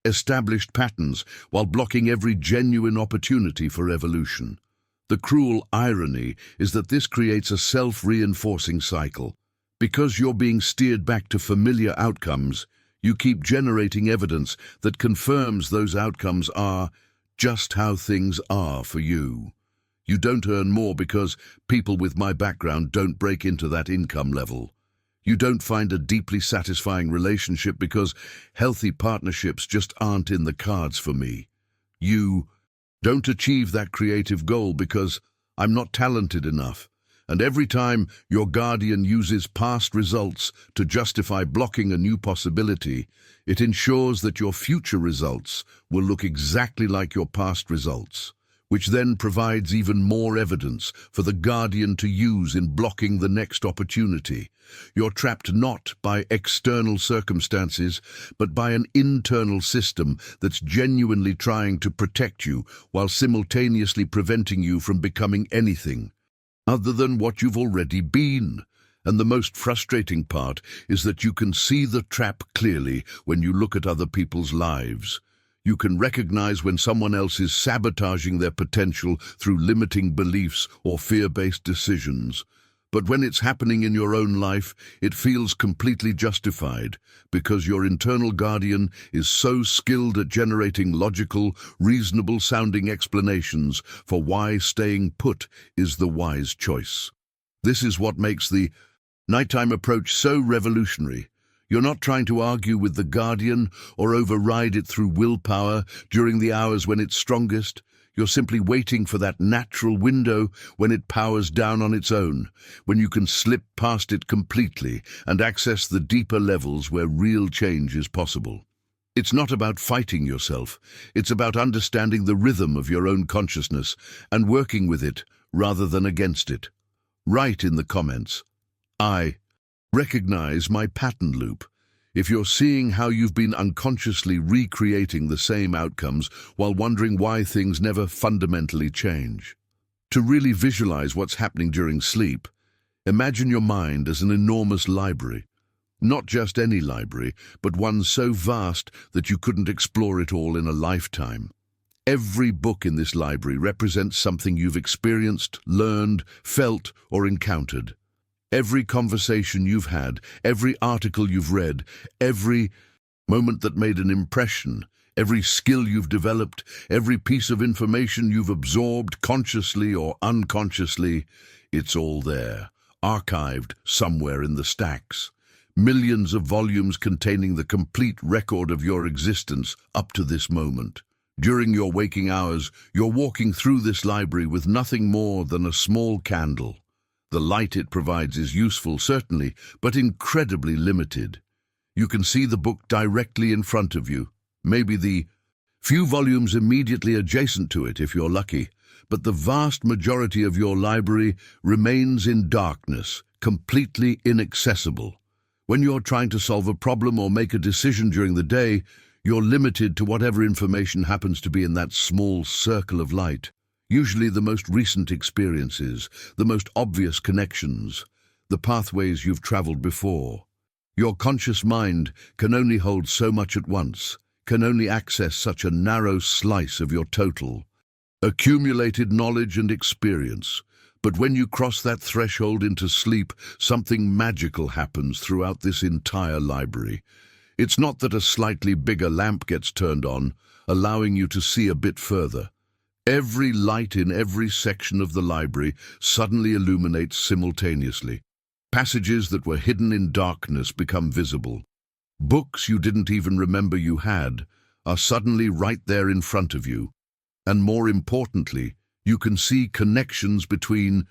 Speaker 1: established patterns while blocking every genuine opportunity for evolution. The cruel irony is that this creates a self-reinforcing cycle. Because you're being steered back to familiar outcomes, you keep generating evidence that confirms those outcomes are just how things are for you. You don't earn more because people with my background don't break into that income level. You don't find a deeply satisfying relationship because healthy partnerships just aren't in the cards for me. You don't achieve that creative goal because I'm not talented enough. And every time your guardian uses past results to justify blocking a new possibility, it ensures that your future results will look exactly like your past results, which then provides even more evidence for the guardian to use in blocking the next opportunity. You're trapped not by external circumstances, but by an internal system that's genuinely trying to protect you while simultaneously preventing you from becoming anything other than what you've already been. And the most frustrating part is that you can see the trap clearly when you look at other people's lives. You can recognize when someone else is sabotaging their potential through limiting beliefs or fear-based decisions. But when it's happening in your own life, it feels completely justified because your internal guardian is so skilled at generating logical, reasonable-sounding explanations for why staying put is the wise choice. This is what makes the nighttime approach so revolutionary. You're not trying to argue with the guardian or override it through willpower during the hours when it's strongest. You're simply waiting for that natural window when it powers down on its own, when you can slip past it completely and access the deeper levels where real change is possible. It's not about fighting yourself. It's about understanding the rhythm of your own consciousness and working with it rather than against it. Write in the comments, "I recognize my pattern loop." If you're seeing how you've been unconsciously recreating the same outcomes while wondering why things never fundamentally change. To really visualize what's happening during sleep, imagine your mind as an enormous library. Not just any library, but one so vast that you couldn't explore it all in a lifetime. Every book in this library represents something you've experienced, learned, felt, or encountered. Every conversation you've had, every article you've read, every moment that made an impression, every skill you've developed, every piece of information you've absorbed consciously or unconsciously, it's all there, archived somewhere in the stacks. Millions of volumes containing the complete record of your existence up to this moment. During your waking hours, you're walking through this library with nothing more than a small candle. The light it provides is useful, certainly, but incredibly limited. You can see the book directly in front of you, maybe the few volumes immediately adjacent to it if you're lucky, but the vast majority of your library remains in darkness, completely inaccessible. When you're trying to solve a problem or make a decision during the day, you're limited to whatever information happens to be in that small circle of light. Usually the most recent experiences, the most obvious connections, the pathways you've traveled before. Your conscious mind can only hold so much at once, can only access such a narrow slice of your total accumulated knowledge and experience. But when you cross that threshold into sleep, something magical happens throughout this entire library. It's not that a slightly bigger lamp gets turned on, allowing you to see a bit further. Every light in every section of the library suddenly illuminates simultaneously. Passages that were hidden in darkness become visible. Books you didn't even remember you had are suddenly right there in front of you. And more importantly, you can see connections between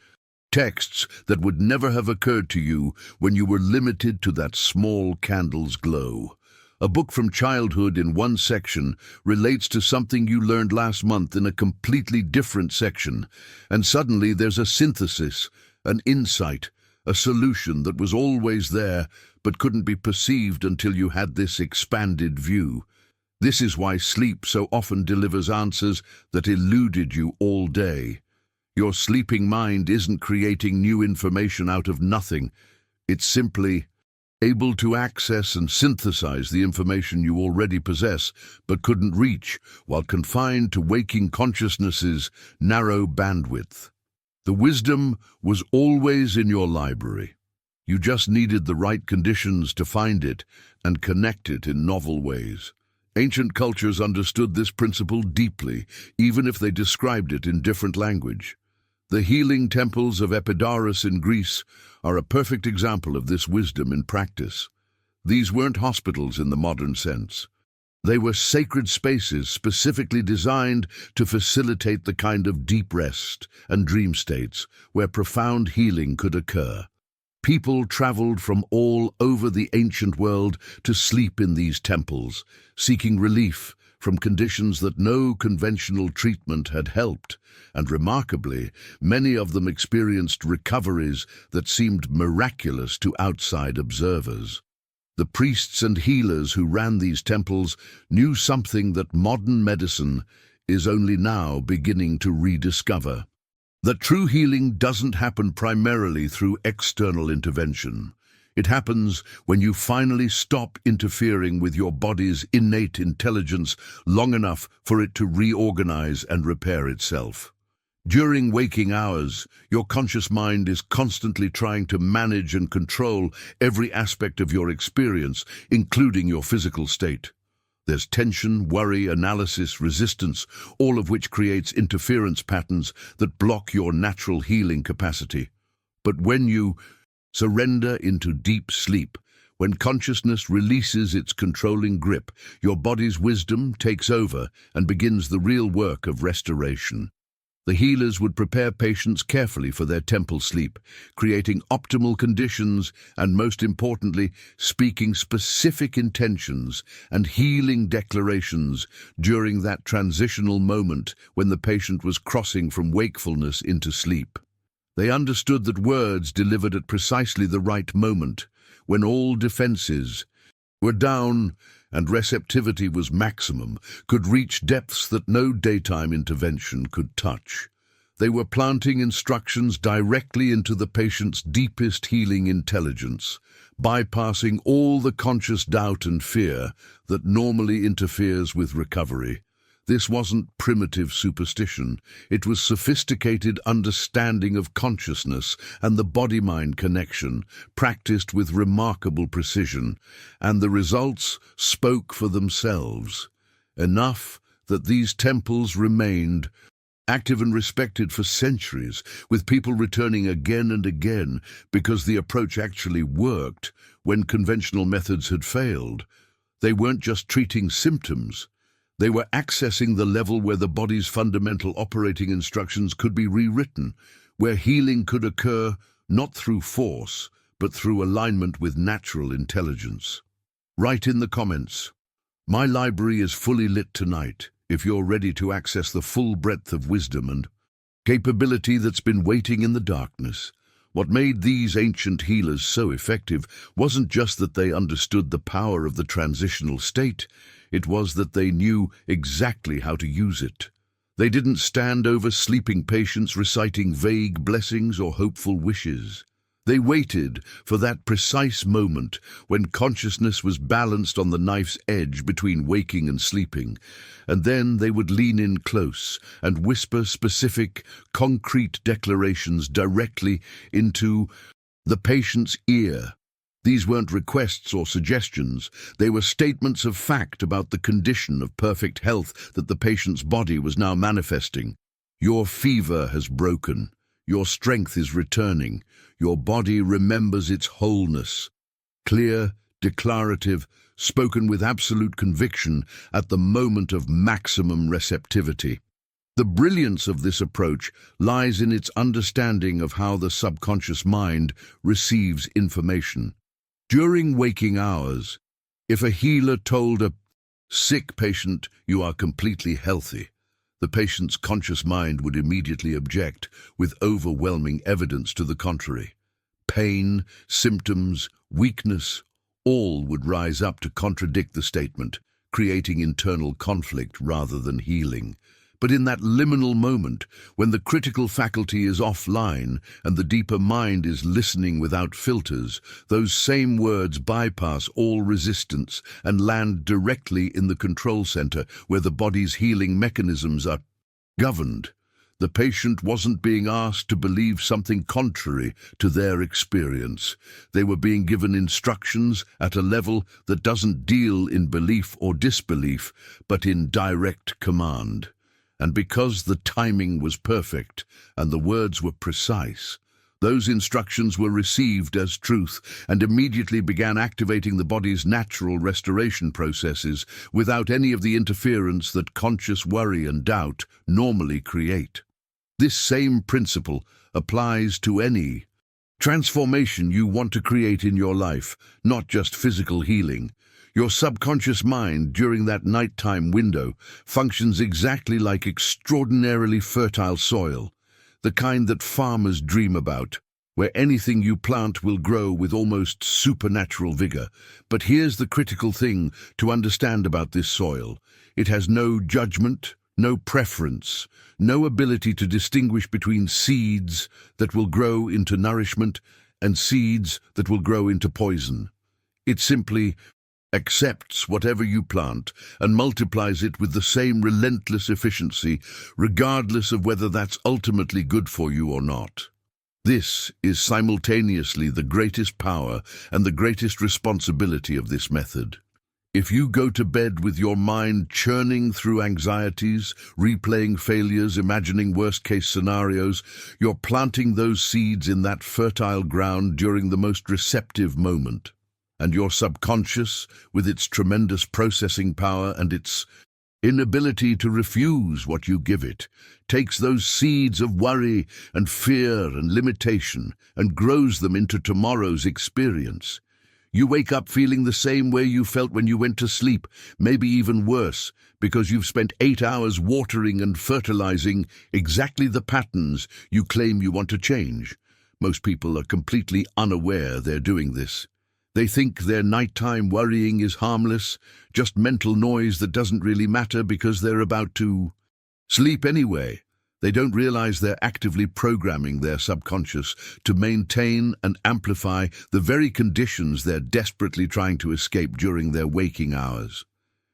Speaker 1: texts that would never have occurred to you when you were limited to that small candle's glow. A book from childhood in one section relates to something you learned last month in a completely different section, and suddenly there's a synthesis, an insight, a solution that was always there but couldn't be perceived until you had this expanded view. This is why sleep so often delivers answers that eluded you all day. Your sleeping mind isn't creating new information out of nothing. It's simply able to access and synthesize the information you already possess but couldn't reach while confined to waking consciousness's narrow bandwidth. The wisdom was always in your library. You just needed the right conditions to find it and connect it in novel ways. Ancient cultures understood this principle deeply, even if they described it in different language. The healing temples of Epidaurus in Greece are a perfect example of this wisdom in practice. These weren't hospitals in the modern sense. They were sacred spaces specifically designed to facilitate the kind of deep rest and dream states where profound healing could occur. People traveled from all over the ancient world to sleep in these temples, seeking relief from conditions that no conventional treatment had helped, and remarkably, many of them experienced recoveries that seemed miraculous to outside observers. The priests and healers who ran these temples knew something that modern medicine is only now beginning to rediscover. That true healing doesn't happen primarily through external intervention. It happens when you finally stop interfering with your body's innate intelligence long enough for it to reorganize and repair itself. During waking hours, your conscious mind is constantly trying to manage and control every aspect of your experience, including your physical state. There's tension, worry, analysis, resistance, all of which creates interference patterns that block your natural healing capacity. But when you surrender into deep sleep, when consciousness releases its controlling grip, your body's wisdom takes over and begins the real work of restoration. The healers would prepare patients carefully for their temple sleep, creating optimal conditions and, most importantly, speaking specific intentions and healing declarations during that transitional moment when the patient was crossing from wakefulness into sleep. They understood that words delivered at precisely the right moment, when all defenses were down and receptivity was maximum, could reach depths that no daytime intervention could touch. They were planting instructions directly into the patient's deepest healing intelligence, bypassing all the conscious doubt and fear that normally interferes with recovery. This wasn't primitive superstition. It was sophisticated understanding of consciousness and the body-mind connection, practiced with remarkable precision, and the results spoke for themselves. Enough that these temples remained active and respected for centuries, with people returning again and again because the approach actually worked when conventional methods had failed. They weren't just treating symptoms. They were accessing the level where the body's fundamental operating instructions could be rewritten, where healing could occur not through force, but through alignment with natural intelligence. Write in the comments, "My library is fully lit tonight," if you're ready to access the full breadth of wisdom and capability that's been waiting in the darkness. What made these ancient healers so effective wasn't just that they understood the power of the transitional state, it was that they knew exactly how to use it. They didn't stand over sleeping patients reciting vague blessings or hopeful wishes. They waited for that precise moment when consciousness was balanced on the knife's edge between waking and sleeping, and then they would lean in close and whisper specific, concrete declarations directly into the patient's ear. These weren't requests or suggestions. They were statements of fact about the condition of perfect health that the patient's body was now manifesting. Your fever has broken. Your strength is returning. Your body remembers its wholeness. Clear, declarative, spoken with absolute conviction at the moment of maximum receptivity. The brilliance of this approach lies in its understanding of how the subconscious mind receives information. During waking hours, if a healer told a sick patient, "You are completely healthy," the patient's conscious mind would immediately object, with overwhelming evidence to the contrary. Pain, symptoms, weakness, all would rise up to contradict the statement, creating internal conflict rather than healing. But in that liminal moment, when the critical faculty is offline and the deeper mind is listening without filters, those same words bypass all resistance and land directly in the control center where the body's healing mechanisms are governed. The patient wasn't being asked to believe something contrary to their experience. They were being given instructions at a level that doesn't deal in belief or disbelief, but in direct command. And because the timing was perfect and the words were precise, those instructions were received as truth and immediately began activating the body's natural restoration processes without any of the interference that conscious worry and doubt normally create. This same principle applies to any transformation you want to create in your life, not just physical healing. Your subconscious mind, during that nighttime window, functions exactly like extraordinarily fertile soil, the kind that farmers dream about, where anything you plant will grow with almost supernatural vigor. But here's the critical thing to understand about this soil. It has no judgment, no preference, no ability to distinguish between seeds that will grow into nourishment and seeds that will grow into poison. It simply accepts whatever you plant, and multiplies it with the same relentless efficiency, regardless of whether that's ultimately good for you or not. This is simultaneously the greatest power and the greatest responsibility of this method. If you go to bed with your mind churning through anxieties, replaying failures, imagining worst-case scenarios, you're planting those seeds in that fertile ground during the most receptive moment. And your subconscious, with its tremendous processing power and its inability to refuse what you give it, takes those seeds of worry and fear and limitation and grows them into tomorrow's experience. You wake up feeling the same way you felt when you went to sleep, maybe even worse, because you've spent 8 hours watering and fertilizing exactly the patterns you claim you want to change. Most people are completely unaware they're doing this. They think their nighttime worrying is harmless, just mental noise that doesn't really matter because they're about to sleep anyway. They don't realize they're actively programming their subconscious to maintain and amplify the very conditions they're desperately trying to escape during their waking hours.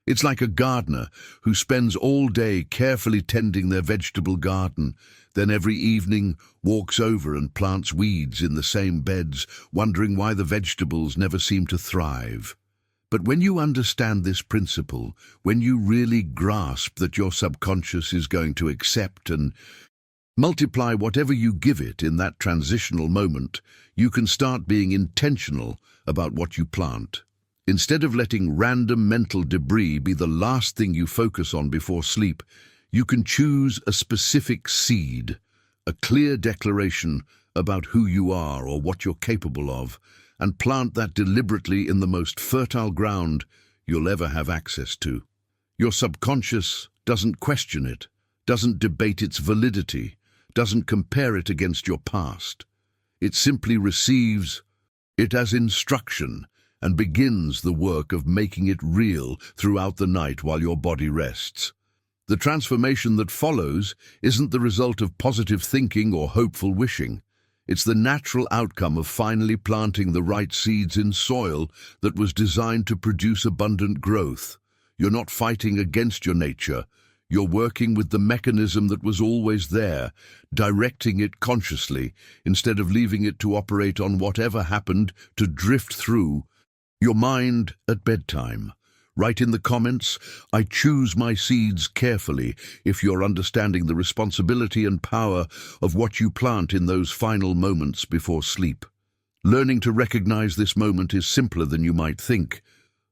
Speaker 1: It's like a gardener who spends all day carefully tending their vegetable garden, then every evening walks over and plants weeds in the same beds, wondering why the vegetables never seem to thrive. But when you understand this principle, when you really grasp that your subconscious is going to accept and multiply whatever you give it in that transitional moment, you can start being intentional about what you plant. Instead of letting random mental debris be the last thing you focus on before sleep, you can choose a specific seed, a clear declaration about who you are or what you're capable of, and plant that deliberately in the most fertile ground you'll ever have access to. Your subconscious doesn't question it, doesn't debate its validity, doesn't compare it against your past. It simply receives it as instruction and begins the work of making it real throughout the night while your body rests. The transformation that follows isn't the result of positive thinking or hopeful wishing. It's the natural outcome of finally planting the right seeds in soil that was designed to produce abundant growth. You're not fighting against your nature. You're working with the mechanism that was always there, directing it consciously instead of leaving it to operate on whatever happened to drift through your mind at bedtime. Write in the comments, "I choose my seeds carefully," if you're understanding the responsibility and power of what you plant in those final moments before sleep. Learning to recognize this moment is simpler than you might think,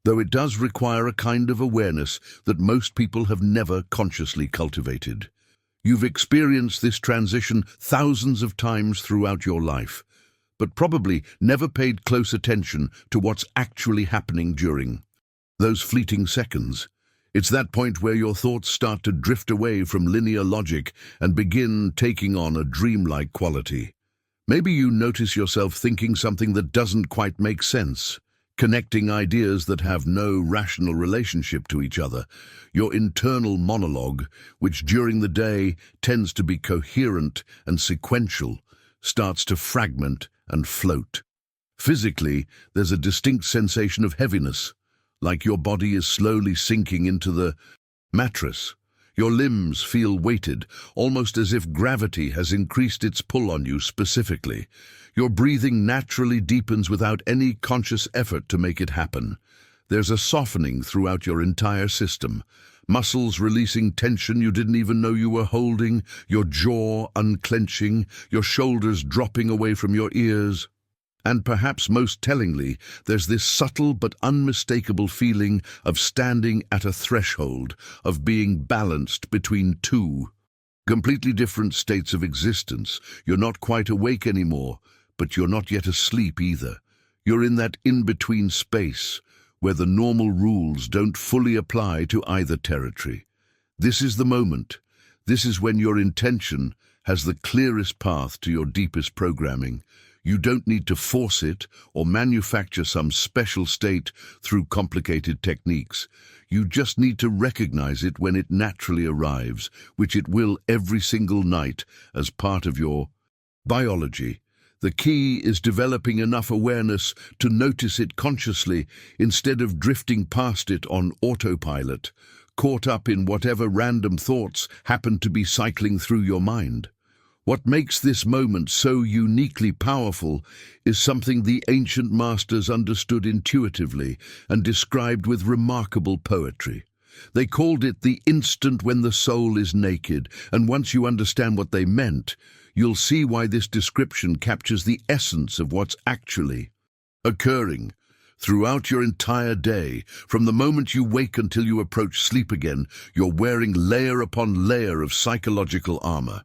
Speaker 1: though it does require a kind of awareness that most people have never consciously cultivated. You've experienced this transition thousands of times throughout your life, but probably never paid close attention to what's actually happening during those fleeting seconds. It's that point where your thoughts start to drift away from linear logic and begin taking on a dreamlike quality. Maybe you notice yourself thinking something that doesn't quite make sense, connecting ideas that have no rational relationship to each other. Your internal monologue, which during the day tends to be coherent and sequential, starts to fragment and float. Physically, there's a distinct sensation of heaviness, like your body is slowly sinking into the mattress. Your limbs feel weighted, almost as if gravity has increased its pull on you specifically. Your breathing naturally deepens without any conscious effort to make it happen. There's a softening throughout your entire system. Muscles releasing tension you didn't even know you were holding, your jaw unclenching, your shoulders dropping away from your ears. And perhaps most tellingly, there's this subtle but unmistakable feeling of standing at a threshold, of being balanced between two completely different states of existence. You're not quite awake anymore, but you're not yet asleep either. You're in that in-between space where the normal rules don't fully apply to either territory. This is the moment. This is when your intention has the clearest path to your deepest programming. You don't need to force it or manufacture some special state through complicated techniques. You just need to recognize it when it naturally arrives, which it will every single night as part of your biology. The key is developing enough awareness to notice it consciously instead of drifting past it on autopilot, caught up in whatever random thoughts happen to be cycling through your mind. What makes this moment so uniquely powerful is something the ancient masters understood intuitively and described with remarkable poetry. They called it the instant when the soul is naked, and once you understand what they meant, you'll see why this description captures the essence of what's actually occurring. Throughout your entire day, from the moment you wake until you approach sleep again, you're wearing layer upon layer of psychological armor.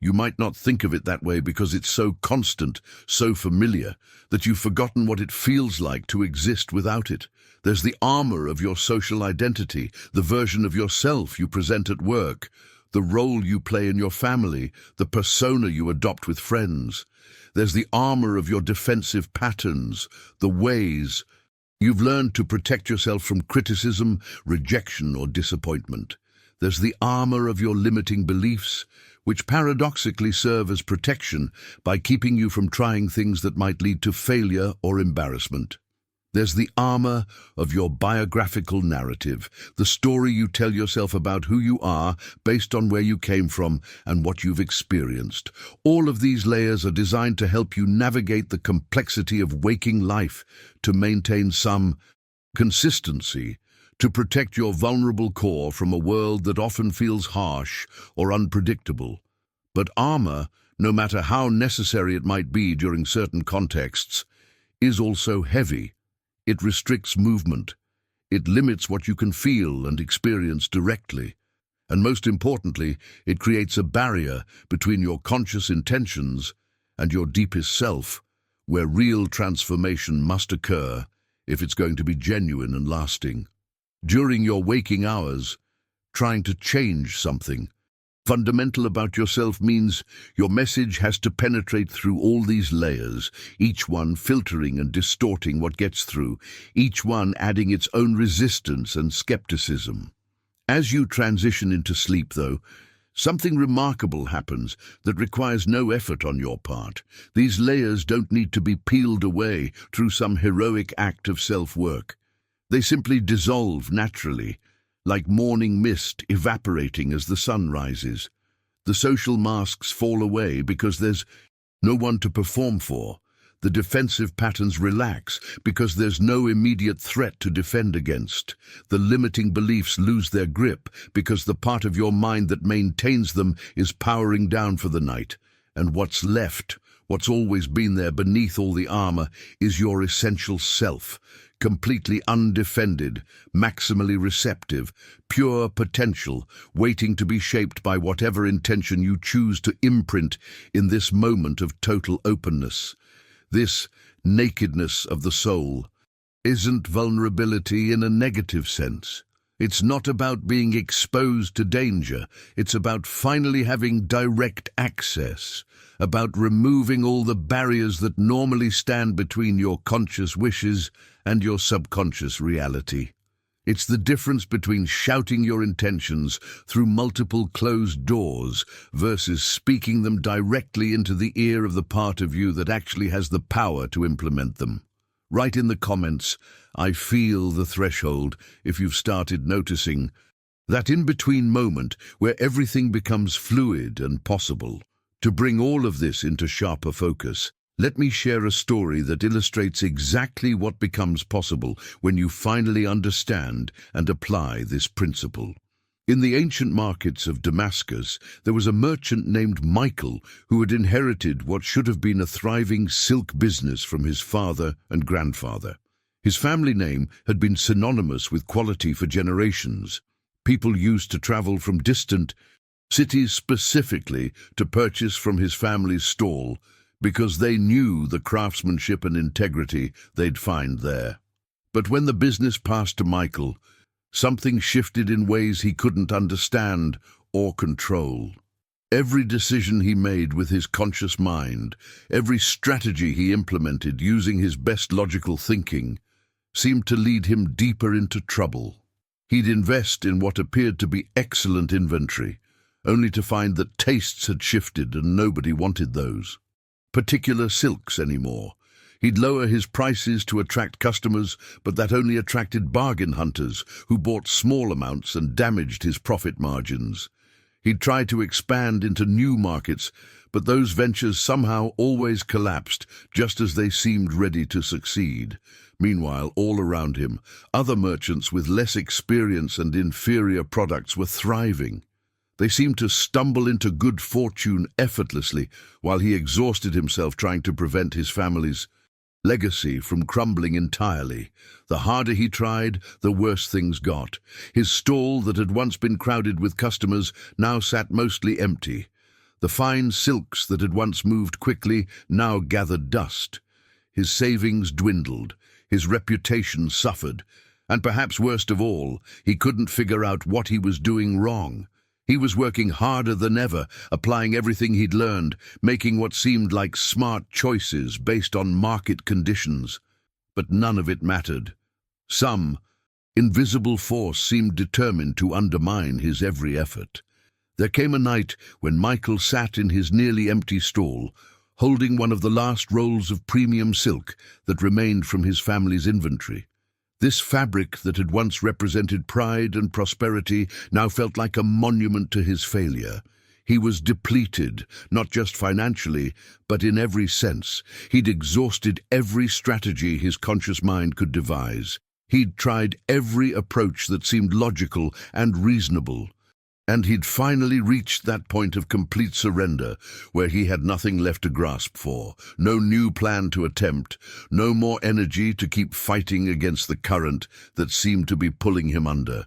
Speaker 1: You might not think of it that way because it's so constant, so familiar, that you've forgotten what it feels like to exist without it. There's the armor of your social identity, the version of yourself you present at work, the role you play in your family, the persona you adopt with friends. There's the armor of your defensive patterns, the ways you've learned to protect yourself from criticism, rejection, or disappointment. There's the armor of your limiting beliefs, which paradoxically serve as protection by keeping you from trying things that might lead to failure or embarrassment. There's the armor of your biographical narrative, the story you tell yourself about who you are based on where you came from and what you've experienced. All of these layers are designed to help you navigate the complexity of waking life, to maintain some consistency, to protect your vulnerable core from a world that often feels harsh or unpredictable. But armor, no matter how necessary it might be during certain contexts, is also heavy. It restricts movement. It limits what you can feel and experience directly. And most importantly, it creates a barrier between your conscious intentions and your deepest self, where real transformation must occur if it's going to be genuine and lasting. During your waking hours, trying to change something fundamental about yourself means your message has to penetrate through all these layers, each one filtering and distorting what gets through, each one adding its own resistance and skepticism. As you transition into sleep, though, something remarkable happens that requires no effort on your part. These layers don't need to be peeled away through some heroic act of self-work. They simply dissolve naturally, like morning mist evaporating as the sun rises. The social masks fall away because there's no one to perform for. The defensive patterns relax because there's no immediate threat to defend against. The limiting beliefs lose their grip because the part of your mind that maintains them is powering down for the night. And what's left, what's always been there beneath all the armor, is your essential self. Completely undefended, maximally receptive, pure potential, waiting to be shaped by whatever intention you choose to imprint in this moment of total openness. This nakedness of the soul isn't vulnerability in a negative sense. It's not about being exposed to danger. It's about finally having direct access, about removing all the barriers that normally stand between your conscious wishes and your subconscious reality. It's the difference between shouting your intentions through multiple closed doors versus speaking them directly into the ear of the part of you that actually has the power to implement them. Write in the comments, "I feel the threshold," if you've started noticing that in-between moment where everything becomes fluid and possible. To bring all of this into sharper focus, let me share a story that illustrates exactly what becomes possible when you finally understand and apply this principle. In the ancient markets of Damascus, there was a merchant named Michael who had inherited what should have been a thriving silk business from his father and grandfather. His family name had been synonymous with quality for generations. People used to travel from distant cities specifically to purchase from his family's stall because they knew the craftsmanship and integrity they'd find there. But when the business passed to Michael, something shifted in ways he couldn't understand or control. Every decision he made with his conscious mind, every strategy he implemented using his best logical thinking, seemed to lead him deeper into trouble. He'd invest in what appeared to be excellent inventory, only to find that tastes had shifted and nobody wanted those. particular silks anymore. He'd lower his prices to attract customers, but that only attracted bargain hunters who bought small amounts and damaged his profit margins. He'd try to expand into new markets, but those ventures somehow always collapsed just as they seemed ready to succeed. Meanwhile, all around him, other merchants with less experience and inferior products were thriving. They seemed to stumble into good fortune effortlessly, while he exhausted himself trying to prevent his family's legacy from crumbling entirely. The harder he tried, the worse things got. His stall that had once been crowded with customers now sat mostly empty. The fine silks that had once moved quickly now gathered dust. His savings dwindled, his reputation suffered, and perhaps worst of all, he couldn't figure out what he was doing wrong. He was working harder than ever, applying everything he'd learned, making what seemed like smart choices based on market conditions. But none of it mattered. Some invisible force seemed determined to undermine his every effort. There came a night when Michael sat in his nearly empty stall, holding one of the last rolls of premium silk that remained from his family's inventory. This fabric that had once represented pride and prosperity now felt like a monument to his failure. He was depleted, not just financially, but in every sense. He'd exhausted every strategy his conscious mind could devise. He'd tried every approach that seemed logical and reasonable. And he'd finally reached that point of complete surrender, where he had nothing left to grasp for, no new plan to attempt, no more energy to keep fighting against the current that seemed to be pulling him under.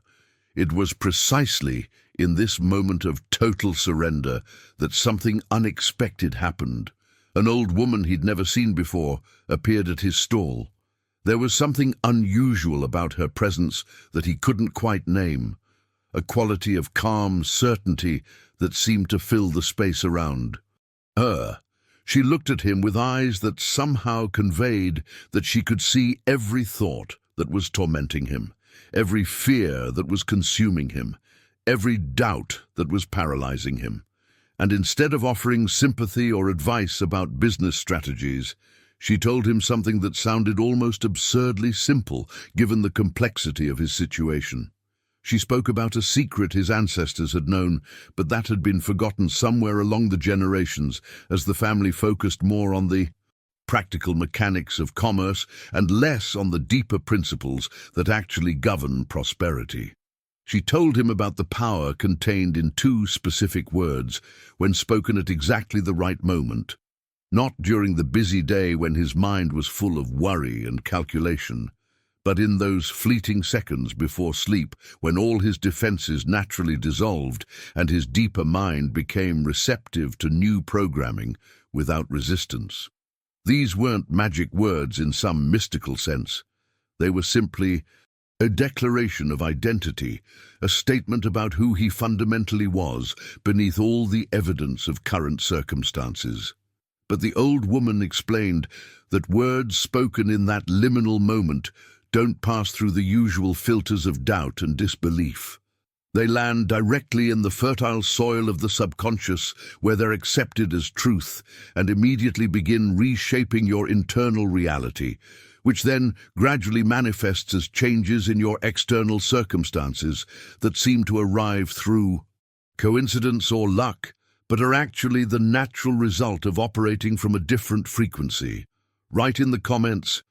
Speaker 1: It was precisely in this moment of total surrender that something unexpected happened. An old woman he'd never seen before appeared at his stall. There was something unusual about her presence that he couldn't quite name. A quality of calm certainty that seemed to fill the space around her. She looked at him with eyes that somehow conveyed that she could see every thought that was tormenting him, every fear that was consuming him, every doubt that was paralyzing him. And instead of offering sympathy or advice about business strategies, she told him something that sounded almost absurdly simple, given the complexity of his situation. She spoke about a secret his ancestors had known, but that had been forgotten somewhere along the generations as the family focused more on the practical mechanics of commerce and less on the deeper principles that actually govern prosperity. She told him about the power contained in two specific words when spoken at exactly the right moment, not during the busy day when his mind was full of worry and calculation, but in those fleeting seconds before sleep when all his defenses naturally dissolved and his deeper mind became receptive to new programming without resistance. These weren't magic words in some mystical sense. They were simply a declaration of identity, a statement about who he fundamentally was beneath all the evidence of current circumstances. But the old woman explained that words spoken in that liminal moment don't pass through the usual filters of doubt and disbelief. They land directly in the fertile soil of the subconscious, where they're accepted as truth and immediately begin reshaping your internal reality, which then gradually manifests as changes in your external circumstances that seem to arrive through coincidence or luck, but are actually the natural result of operating from a different frequency. Write in the comments,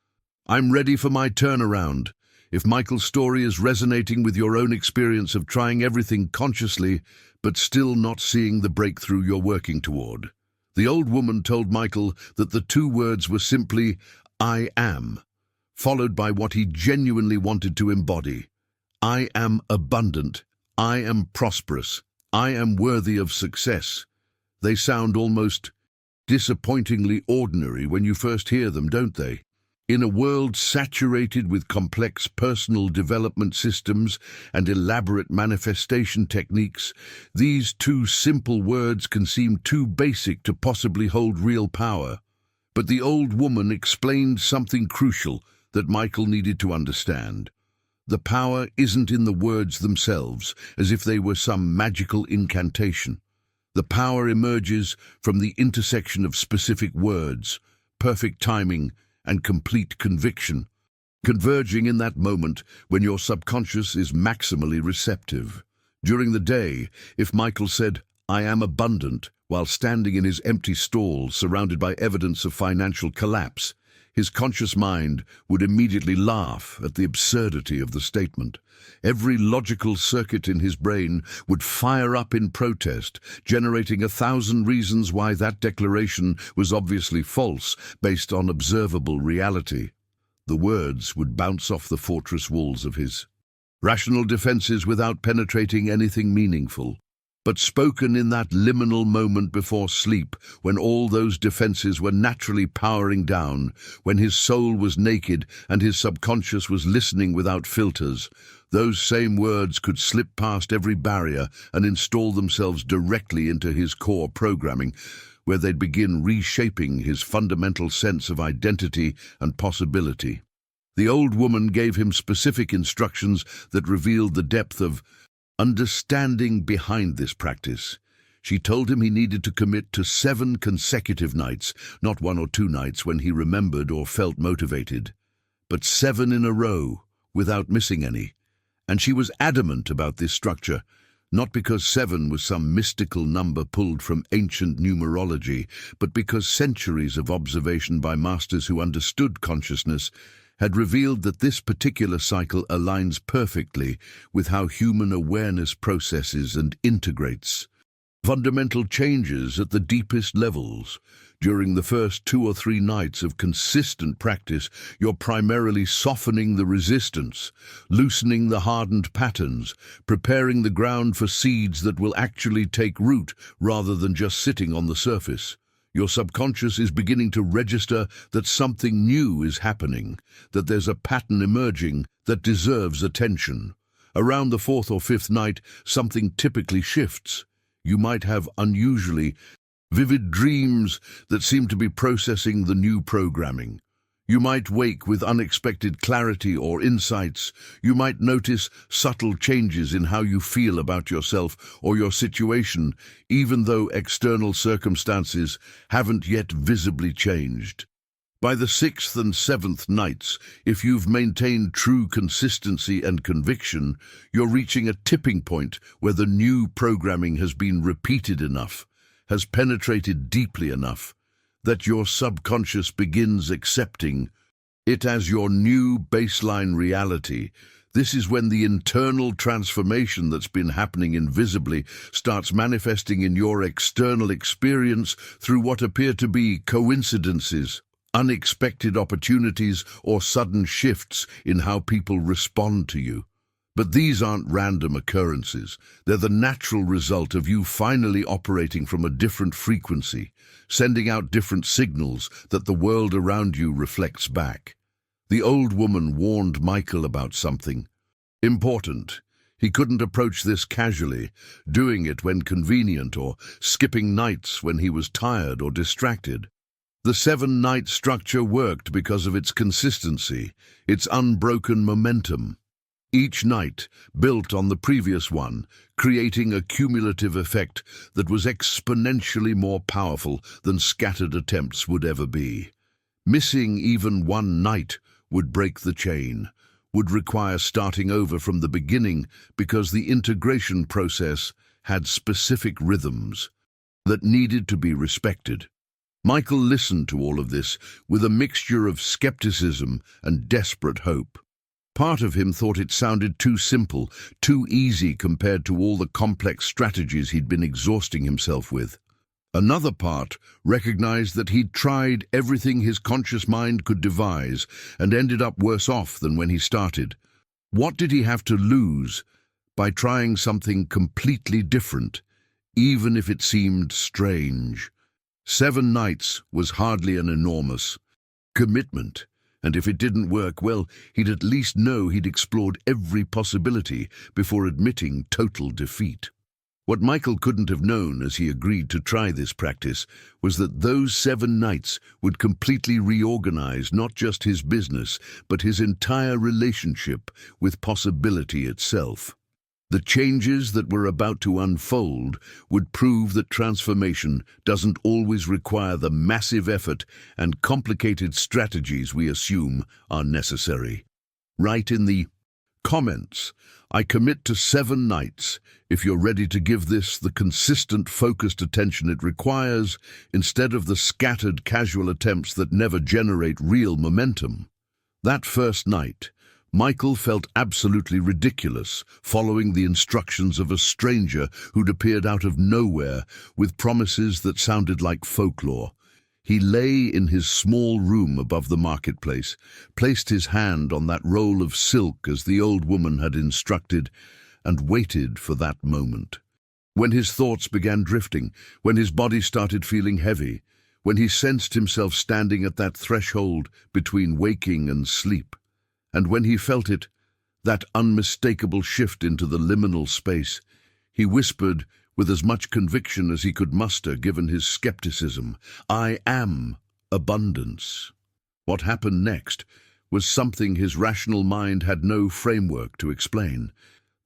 Speaker 1: "I'm ready for my turnaround," if Michael's story is resonating with your own experience of trying everything consciously, but still not seeing the breakthrough you're working toward. The old woman told Michael that the two words were simply, "I am," followed by what he genuinely wanted to embody. I am abundant. I am prosperous. I am worthy of success. They sound almost disappointingly ordinary when you first hear them, don't they? In a world saturated with complex personal development systems and elaborate manifestation techniques, these two simple words can seem too basic to possibly hold real power. But the old woman explained something crucial that Michael needed to understand. The power isn't in the words themselves, as if they were some magical incantation. The power emerges from the intersection of specific words, perfect timing, and complete conviction, converging in that moment when your subconscious is maximally receptive. During the day, if Michael said, "I am abundant," while standing in his empty stall surrounded by evidence of financial collapse, his conscious mind would immediately laugh at the absurdity of the statement. Every logical circuit in his brain would fire up in protest, generating 1,000 reasons why that declaration was obviously false based on observable reality. The words would bounce off the fortress walls of his rational defenses without penetrating anything meaningful. But spoken in that liminal moment before sleep, when all those defenses were naturally powering down, when his soul was naked and his subconscious was listening without filters, those same words could slip past every barrier and install themselves directly into his core programming, where they'd begin reshaping his fundamental sense of identity and possibility. The old woman gave him specific instructions that revealed the depth of understanding behind this practice. She told him he needed to commit to 7 consecutive nights, not 1 or 2 nights when he remembered or felt motivated, but 7 in a row, without missing any. And she was adamant about this structure, not because 7 was some mystical number pulled from ancient numerology, but because centuries of observation by masters who understood consciousness had revealed that this particular cycle aligns perfectly with how human awareness processes and integrates fundamental changes at the deepest levels. During the first 2 or 3 nights of consistent practice, you're primarily softening the resistance, loosening the hardened patterns, preparing the ground for seeds that will actually take root rather than just sitting on the surface. Your subconscious is beginning to register that something new is happening, that there's a pattern emerging that deserves attention. Around the 4th or 5th night, something typically shifts. You might have unusually vivid dreams that seem to be processing the new programming. You might wake with unexpected clarity or insights. You might notice subtle changes in how you feel about yourself or your situation, even though external circumstances haven't yet visibly changed. By the 6th and 7th nights, if you've maintained true consistency and conviction, you're reaching a tipping point where the new programming has been repeated enough, has penetrated deeply enough, that your subconscious begins accepting it as your new baseline reality. This is when the internal transformation that's been happening invisibly starts manifesting in your external experience through what appear to be coincidences, unexpected opportunities, or sudden shifts in how people respond to you. But these aren't random occurrences. They're the natural result of you finally operating from a different frequency, sending out different signals that the world around you reflects back. The old woman warned Michael about something important. He couldn't approach this casually, doing it when convenient or skipping nights when he was tired or distracted. The 7-night structure worked because of its consistency, its unbroken momentum. Each night built on the previous one, creating a cumulative effect that was exponentially more powerful than scattered attempts would ever be. Missing even one night would break the chain, would require starting over from the beginning because the integration process had specific rhythms that needed to be respected. Michael listened to all of this with a mixture of skepticism and desperate hope. Part of him thought it sounded too simple, too easy compared to all the complex strategies he'd been exhausting himself with. Another part recognized that he'd tried everything his conscious mind could devise and ended up worse off than when he started. What did he have to lose by trying something completely different, even if it seemed strange? 7 nights was hardly an enormous commitment. And if it didn't work, well, he'd at least know he'd explored every possibility before admitting total defeat. What Michael couldn't have known as he agreed to try this practice was that those 7 nights would completely reorganize not just his business, but his entire relationship with possibility itself. The changes that were about to unfold would prove that transformation doesn't always require the massive effort and complicated strategies we assume are necessary. Write in the comments, "I commit to 7 nights," if you're ready to give this the consistent, focused attention it requires, instead of the scattered, casual attempts that never generate real momentum. That first night, Michael felt absolutely ridiculous, following the instructions of a stranger who'd appeared out of nowhere with promises that sounded like folklore. He lay in his small room above the marketplace, placed his hand on that roll of silk as the old woman had instructed, and waited for that moment. When his thoughts began drifting, when his body started feeling heavy, when he sensed himself standing at that threshold between waking and sleep, and when he felt it, that unmistakable shift into the liminal space, he whispered with as much conviction as he could muster given his skepticism, "I am abundance." What happened next was something his rational mind had no framework to explain.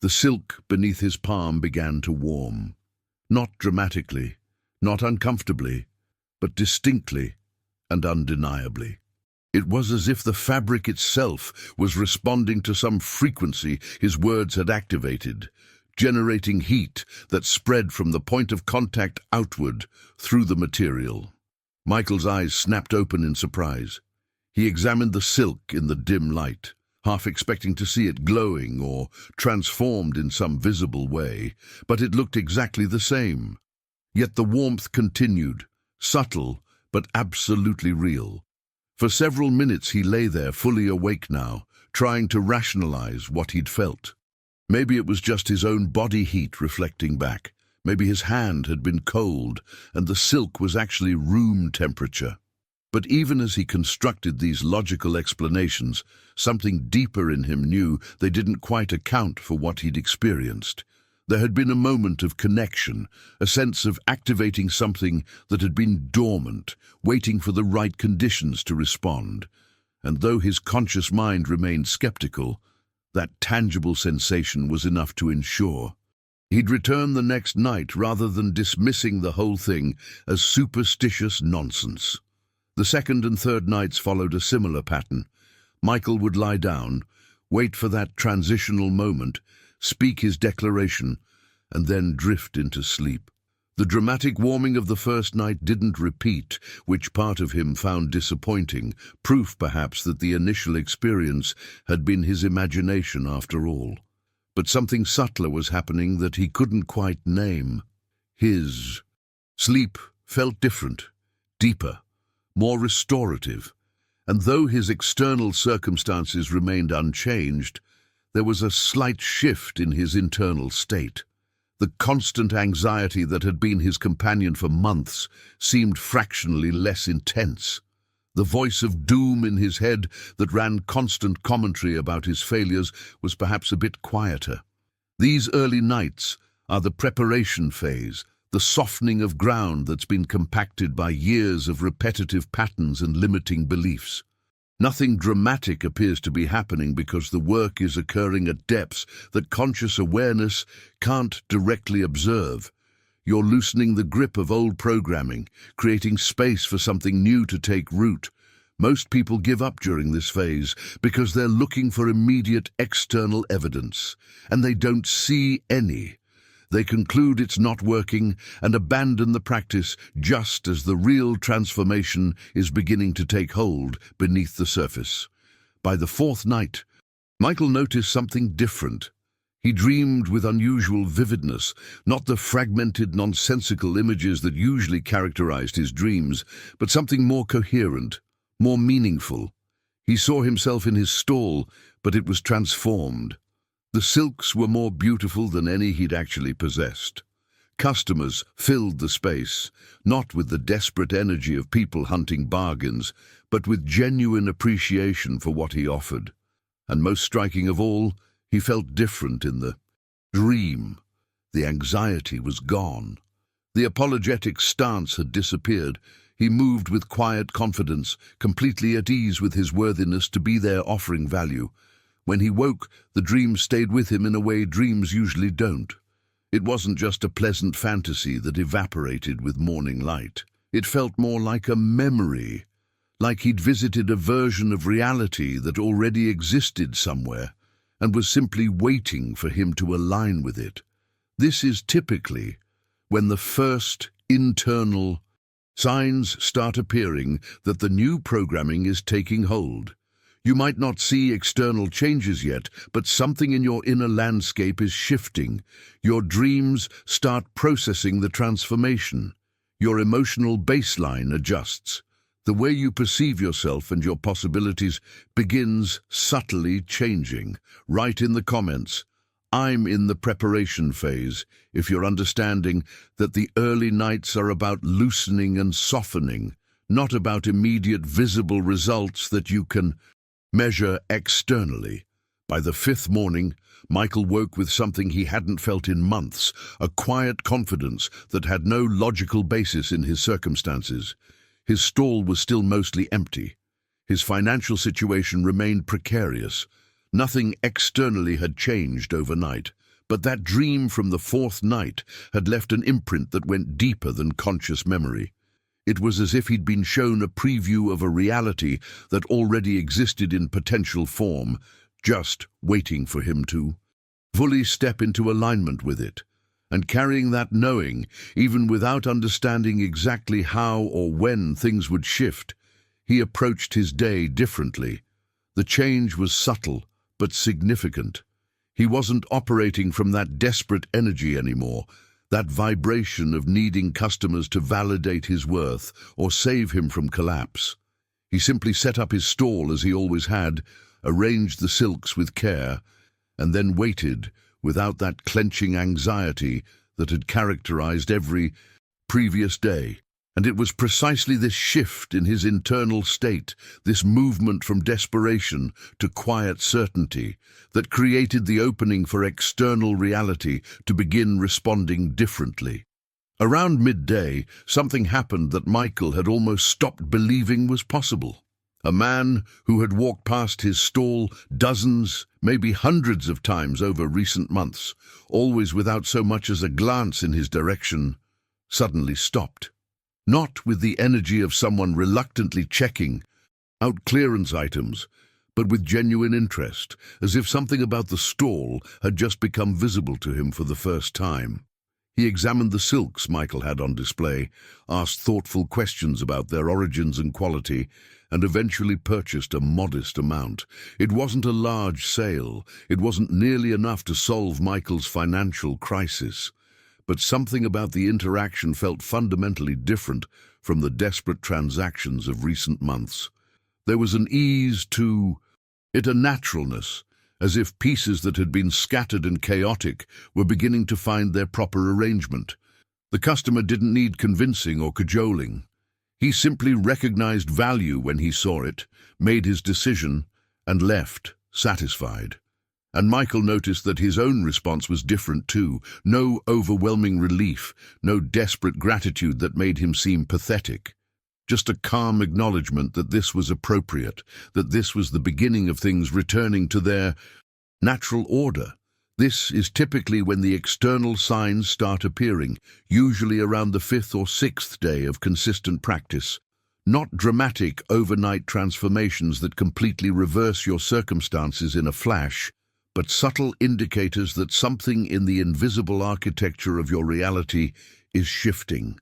Speaker 1: The silk beneath his palm began to warm. Not dramatically, not uncomfortably, but distinctly and undeniably. It was as if the fabric itself was responding to some frequency his words had activated, generating heat that spread from the point of contact outward through the material. Michael's eyes snapped open in surprise. He examined the silk in the dim light, half expecting to see it glowing or transformed in some visible way, but it looked exactly the same. Yet the warmth continued, subtle but absolutely real. For several minutes he lay there, fully awake now, trying to rationalize what he'd felt. Maybe it was just his own body heat reflecting back. Maybe his hand had been cold and the silk was actually room temperature. But even as he constructed these logical explanations, something deeper in him knew they didn't quite account for what he'd experienced. There had been a moment of connection, a sense of activating something that had been dormant, waiting for the right conditions to respond. And though his conscious mind remained skeptical, that tangible sensation was enough to ensure. He'd return the next night rather than dismissing the whole thing as superstitious nonsense. The second and third nights followed a similar pattern. Michael would lie down, wait for that transitional moment, speak his declaration, and then drift into sleep. The dramatic warming of the first night didn't repeat, which part of him found disappointing, proof perhaps that the initial experience had been his imagination after all. But something subtler was happening that he couldn't quite name. His sleep felt different, deeper, more restorative, and though his external circumstances remained unchanged, there was a slight shift in his internal state. The constant anxiety that had been his companion for months seemed fractionally less intense. The voice of doom in his head that ran constant commentary about his failures was perhaps a bit quieter. These early nights are the preparation phase, the softening of ground that's been compacted by years of repetitive patterns and limiting beliefs. Nothing dramatic appears to be happening because the work is occurring at depths that conscious awareness can't directly observe. You're loosening the grip of old programming, creating space for something new to take root. Most people give up during this phase because they're looking for immediate external evidence, and they don't see any. They conclude it's not working and abandon the practice just as the real transformation is beginning to take hold beneath the surface. By the fourth night, Michael noticed something different. He dreamed with unusual vividness, not the fragmented, nonsensical images that usually characterized his dreams, but something more coherent, more meaningful. He saw himself in his stall, but it was transformed. The silks were more beautiful than any he'd actually possessed. Customers filled the space, not with the desperate energy of people hunting bargains, but with genuine appreciation for what he offered. And most striking of all, he felt different in the dream. The anxiety was gone. The apologetic stance had disappeared. He moved with quiet confidence, completely at ease with his worthiness to be there offering value. When he woke, the dream stayed with him in a way dreams usually don't. It wasn't just a pleasant fantasy that evaporated with morning light. It felt more like a memory, like he'd visited a version of reality that already existed somewhere and was simply waiting for him to align with it. This is typically when the first internal signs start appearing that the new programming is taking hold. You might not see external changes yet, but something in your inner landscape is shifting. Your dreams start processing the transformation. Your emotional baseline adjusts. The way you perceive yourself and your possibilities begins subtly changing. Write in the comments, "I'm in the preparation phase," if you're understanding that the early nights are about loosening and softening, not about immediate visible results that you can measure externally. By the fifth morning, Michael woke with something he hadn't felt in months, a quiet confidence that had no logical basis in his circumstances. His stall was still mostly empty. His financial situation remained precarious. Nothing externally had changed overnight, but that dream from the fourth night had left an imprint that went deeper than conscious memory. It was as if he'd been shown a preview of a reality that already existed in potential form, just waiting for him to fully step into alignment with it. And carrying that knowing, even without understanding exactly how or when things would shift, he approached his day differently. The change was subtle, but significant. He wasn't operating from that desperate energy anymore, that vibration of needing customers to validate his worth or save him from collapse. He simply set up his stall as he always had, arranged the silks with care, and then waited without that clenching anxiety that had characterized every previous day. And it was precisely this shift in his internal state, this movement from desperation to quiet certainty, that created the opening for external reality to begin responding differently. Around midday, something happened that Michael had almost stopped believing was possible. A man who had walked past his stall dozens, maybe hundreds of times over recent months, always without so much as a glance in his direction, suddenly stopped. Not with the energy of someone reluctantly checking out clearance items, but with genuine interest, as if something about the stall had just become visible to him for the first time. He examined the silks Michael had on display, asked thoughtful questions about their origins and quality, and eventually purchased a modest amount. It wasn't a large sale. It wasn't nearly enough to solve Michael's financial crisis. But something about the interaction felt fundamentally different from the desperate transactions of recent months. There was an ease to it, a naturalness, as if pieces that had been scattered and chaotic were beginning to find their proper arrangement. The customer didn't need convincing or cajoling. He simply recognized value when he saw it, made his decision, and left, satisfied. And Michael noticed that his own response was different too. No overwhelming relief, no desperate gratitude that made him seem pathetic. Just a calm acknowledgement that this was appropriate, that this was the beginning of things returning to their natural order. This is typically when the external signs start appearing, usually around the fifth or sixth day of consistent practice. Not dramatic overnight transformations that completely reverse your circumstances in a flash, but subtle indicators that something in the invisible architecture of your reality is shifting.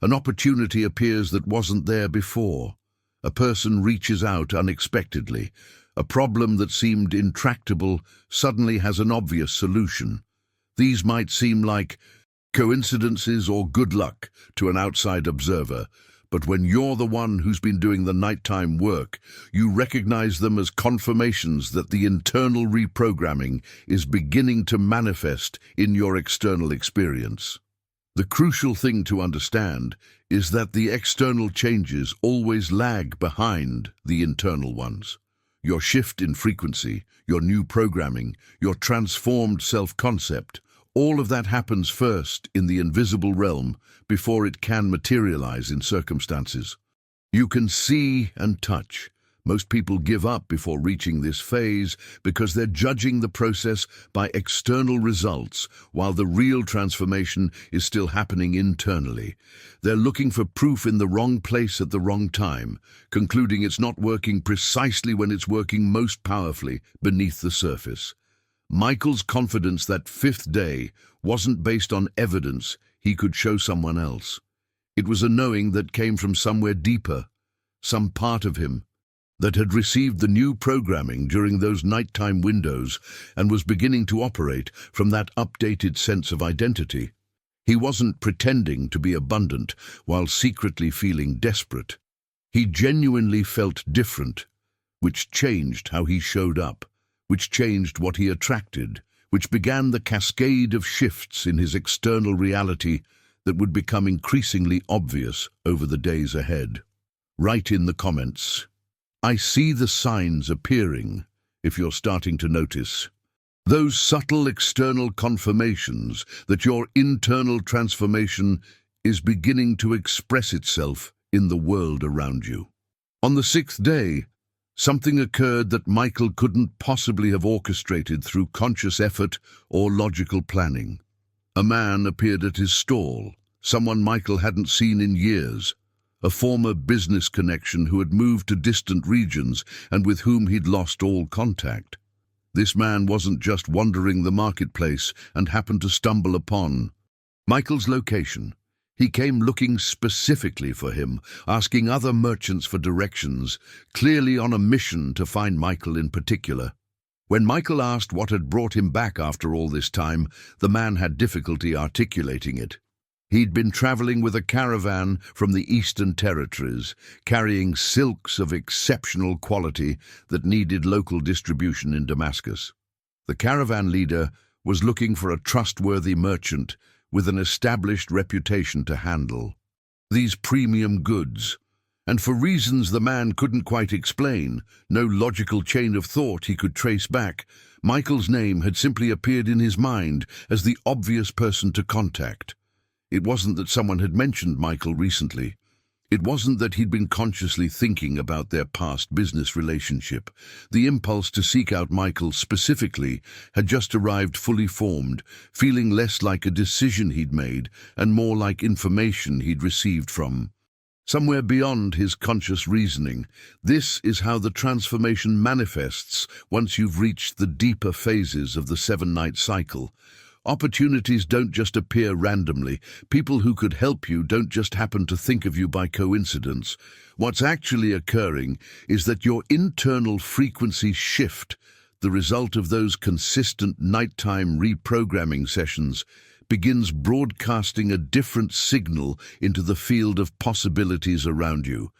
Speaker 1: An opportunity appears that wasn't there before. A person reaches out unexpectedly. A problem that seemed intractable suddenly has an obvious solution. These might seem like coincidences or good luck to an outside observer, but when you're the one who's been doing the nighttime work, you recognize them as confirmations that the internal reprogramming is beginning to manifest in your external experience. The crucial thing to understand is that the external changes always lag behind the internal ones. Your shift in frequency, your new programming, your transformed self-concept, all of that happens first in the invisible realm before it can materialize in circumstances. You can see and touch, Most people give up before reaching this phase because they're judging the process by external results, while the real transformation is still happening internally. They're looking for proof in the wrong place at the wrong time, concluding it's not working precisely when it's working most powerfully beneath the surface. Michael's confidence that fifth day wasn't based on evidence he could show someone else. It was a knowing that came from somewhere deeper, some part of him that had received the new programming during those nighttime windows and was beginning to operate from that updated sense of identity. He wasn't pretending to be abundant while secretly feeling desperate. He genuinely felt different, which changed how he showed up, which changed what he attracted, which began the cascade of shifts in his external reality that would become increasingly obvious over the days ahead. Write in the comments, "I see the signs appearing," if you're starting to notice. Those subtle external confirmations that your internal transformation is beginning to express itself in the world around you. On the sixth day, something occurred that Michael couldn't possibly have orchestrated through conscious effort or logical planning. A man appeared at his stall, someone Michael hadn't seen in years, a former business connection who had moved to distant regions and with whom he'd lost all contact. This man wasn't just wandering the marketplace and happened to stumble upon Michael's location. He came looking specifically for him, asking other merchants for directions, clearly on a mission to find Michael in particular. When Michael asked what had brought him back after all this time, the man had difficulty articulating it. He'd been traveling with a caravan from the Eastern Territories, carrying silks of exceptional quality that needed local distribution in Damascus. The caravan leader was looking for a trustworthy merchant with an established reputation to handle these premium goods. And for reasons the man couldn't quite explain, no logical chain of thought he could trace back, Michael's name had simply appeared in his mind as the obvious person to contact. It wasn't that someone had mentioned Michael recently. It wasn't that he'd been consciously thinking about their past business relationship. The impulse to seek out Michael specifically had just arrived fully formed, feeling less like a decision he'd made and more like information he'd received from somewhere beyond his conscious reasoning. This is how the transformation manifests once you've reached the deeper phases of the 7-night cycle. Opportunities don't just appear randomly. People who could help you don't just happen to think of you by coincidence. What's actually occurring is that your internal frequencies shift. The result of those consistent nighttime reprogramming sessions begins broadcasting a different signal into the field of possibilities around you.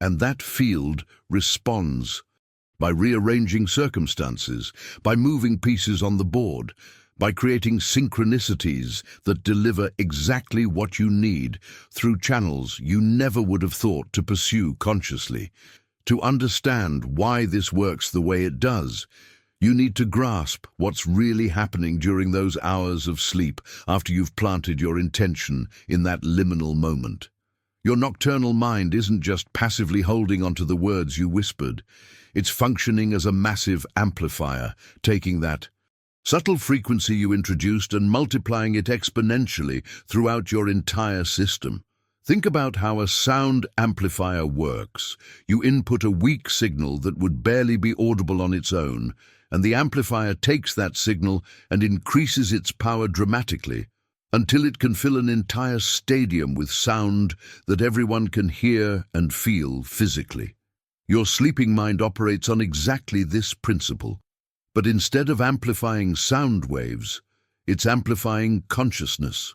Speaker 1: And that field responds by rearranging circumstances, by moving pieces on the board, by creating synchronicities that deliver exactly what you need through channels you never would have thought to pursue consciously. To understand why this works the way it does, you need to grasp what's really happening during those hours of sleep after you've planted your intention in that liminal moment. Your nocturnal mind isn't just passively holding onto the words you whispered. It's functioning as a massive amplifier, taking that subtle frequency you introduced and multiplying it exponentially throughout your entire system. Think about how a sound amplifier works. You input a weak signal that would barely be audible on its own, and the amplifier takes that signal and increases its power dramatically until it can fill an entire stadium with sound that everyone can hear and feel physically. Your sleeping mind operates on exactly this principle. But instead of amplifying sound waves, it's amplifying consciousness,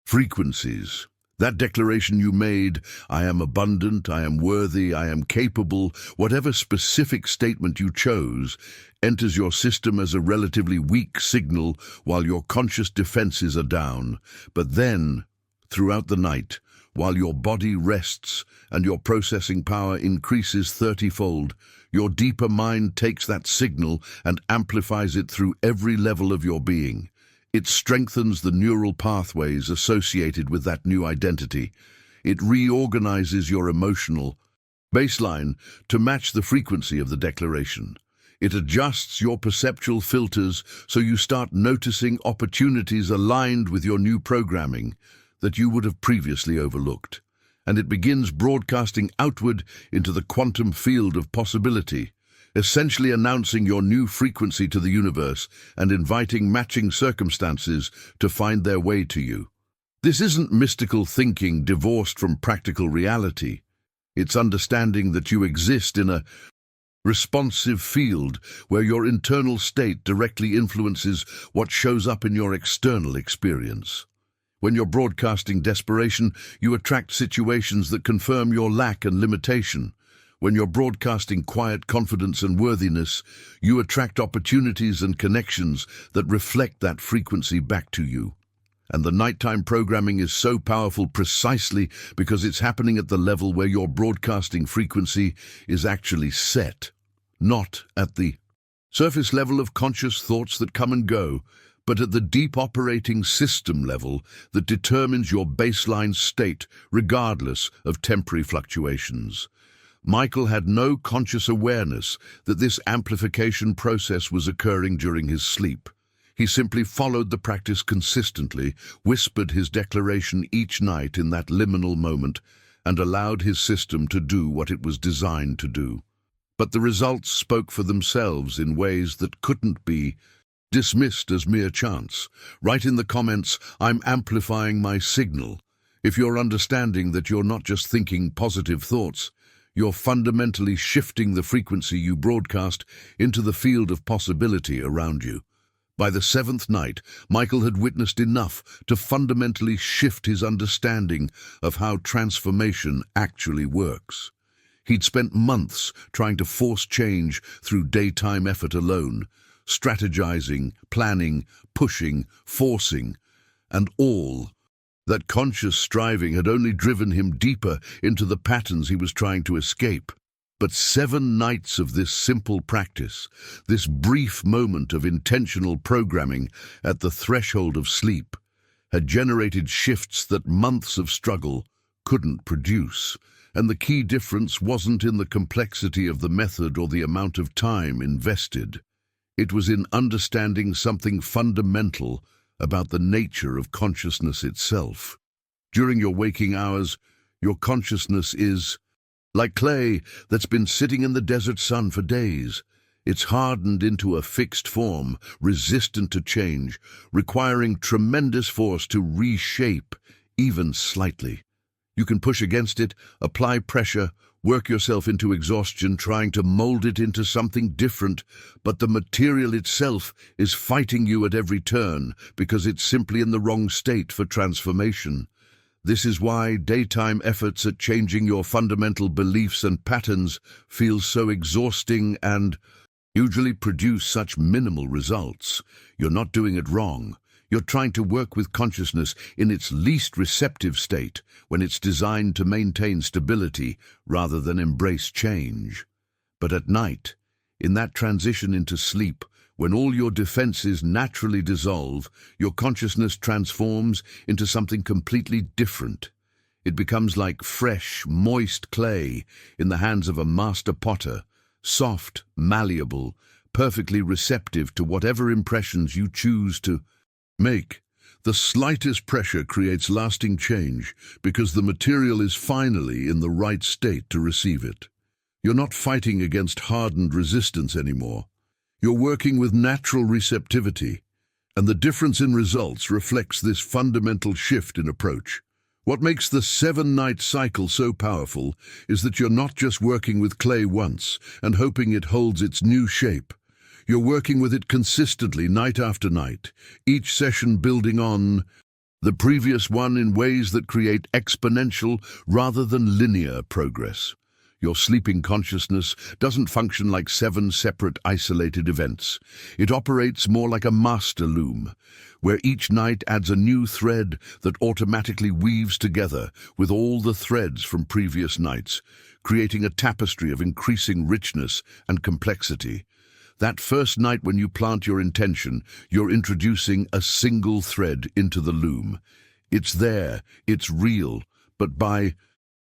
Speaker 1: frequencies. That declaration you made, "I am abundant, I am worthy, I am capable," whatever specific statement you chose, enters your system as a relatively weak signal while your conscious defenses are down. But then, throughout the night, while your body rests and your processing power increases 30-fold, your deeper mind takes that signal and amplifies it through every level of your being. It strengthens the neural pathways associated with that new identity. It reorganizes your emotional, baseline to match the frequency of the declaration. It adjusts your perceptual filters so you start noticing opportunities aligned with your new programming that you would have previously overlooked. And it begins broadcasting outward into the quantum field of possibility, essentially announcing your new frequency to the universe and inviting matching circumstances to find their way to you. This isn't mystical thinking divorced from practical reality. It's understanding that you exist in a responsive field where your internal state directly influences what shows up in your external experience. When you're broadcasting desperation, you attract situations that confirm your lack and limitation. When you're broadcasting quiet confidence and worthiness, you attract opportunities and connections that reflect that frequency back to you. And the nighttime programming is so powerful precisely because it's happening at the level where your broadcasting frequency is actually set, not at the surface level of conscious thoughts that come and go, but at the deep operating system level that determines your baseline state regardless of temporary fluctuations. Michael had no conscious awareness that this amplification process was occurring during his sleep. He simply followed the practice consistently, whispered his declaration each night in that liminal moment, and allowed his system to do what it was designed to do. But the results spoke for themselves in ways that couldn't be dismissed as mere chance. Write in the comments, "I'm amplifying my signal," if you're understanding that you're not just thinking positive thoughts, you're fundamentally shifting the frequency you broadcast into the field of possibility around you. By the seventh night, Michael had witnessed enough to fundamentally shift his understanding of how transformation actually works. He'd spent months trying to force change through daytime effort alone, strategizing, planning, pushing, forcing, and all that conscious striving had only driven him deeper into the patterns he was trying to escape. But 7 nights of this simple practice, this brief moment of intentional programming at the threshold of sleep, had generated shifts that months of struggle couldn't produce. And the key difference wasn't in the complexity of the method or the amount of time invested. It was in understanding something fundamental about the nature of consciousness itself. During your waking hours, your consciousness is like clay that's been sitting in the desert sun for days. It's hardened into a fixed form, resistant to change, requiring tremendous force to reshape, even slightly. You can push against it, apply pressure, work yourself into exhaustion trying to mold it into something different, but the material itself is fighting you at every turn because it's simply in the wrong state for transformation. This is why daytime efforts at changing your fundamental beliefs and patterns feel so exhausting and usually produce such minimal results. You're not doing it wrong. You're trying to work with consciousness in its least receptive state when it's designed to maintain stability rather than embrace change. But at night, in that transition into sleep, when all your defenses naturally dissolve, your consciousness transforms into something completely different. It becomes like fresh, moist clay in the hands of a master potter, soft, malleable, perfectly receptive to whatever impressions you choose to make. The slightest pressure creates lasting change because the material is finally in the right state to receive it. You're not fighting against hardened resistance anymore. You're working with natural receptivity, and the difference in results reflects this fundamental shift in approach. What makes the 7-night cycle so powerful is that you're not just working with clay once and hoping it holds its new shape. You're working with it consistently, night after night, each session building on the previous one in ways that create exponential rather than linear progress. Your sleeping consciousness doesn't function like 7 separate isolated events. It operates more like a master loom, where each night adds a new thread that automatically weaves together with all the threads from previous nights, creating a tapestry of increasing richness and complexity. That first night when you plant your intention, you're introducing a single thread into the loom. It's there, it's real, but by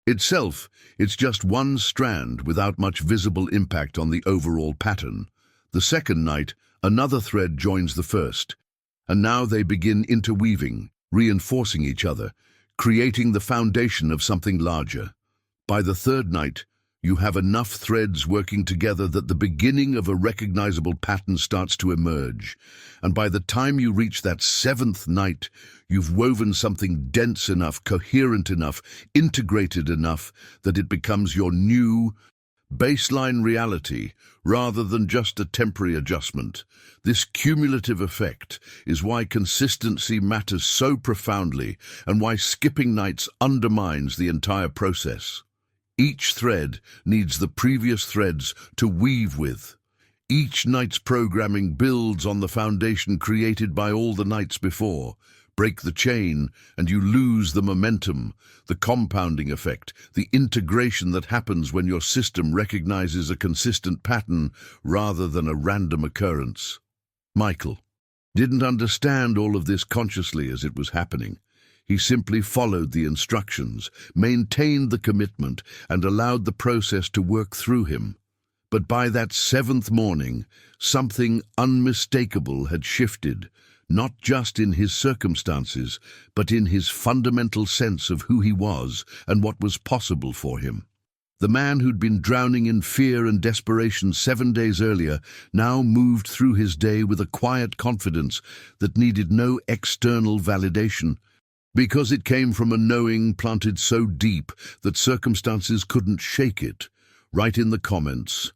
Speaker 1: Itself, it's just one strand without much visible impact on the overall pattern. The second night, another thread joins the first, and now they begin interweaving, reinforcing each other, creating the foundation of something larger. By the third night, you have enough threads working together that the beginning of a recognizable pattern starts to emerge. And by the time you reach that seventh night, you've woven something dense enough, coherent enough, integrated enough that it becomes your new baseline reality rather than just a temporary adjustment. This cumulative effect is why consistency matters so profoundly and why skipping nights undermines the entire process. Each thread needs the previous threads to weave with. Each night's programming builds on the foundation created by all the nights before. Break the chain, and you lose the momentum, the compounding effect, the integration that happens when your system recognizes a consistent pattern rather than a random occurrence. Michael didn't understand all of this consciously as it was happening. He simply followed the instructions, maintained the commitment, and allowed the process to work through him. But by that seventh morning, something unmistakable had shifted, not just in his circumstances, but in his fundamental sense of who he was and what was possible for him. The man who'd been drowning in fear and desperation 7 days earlier now moved through his day with a quiet confidence that needed no external validation, because it came from a knowing planted so deep that circumstances couldn't shake it. Write in the comments,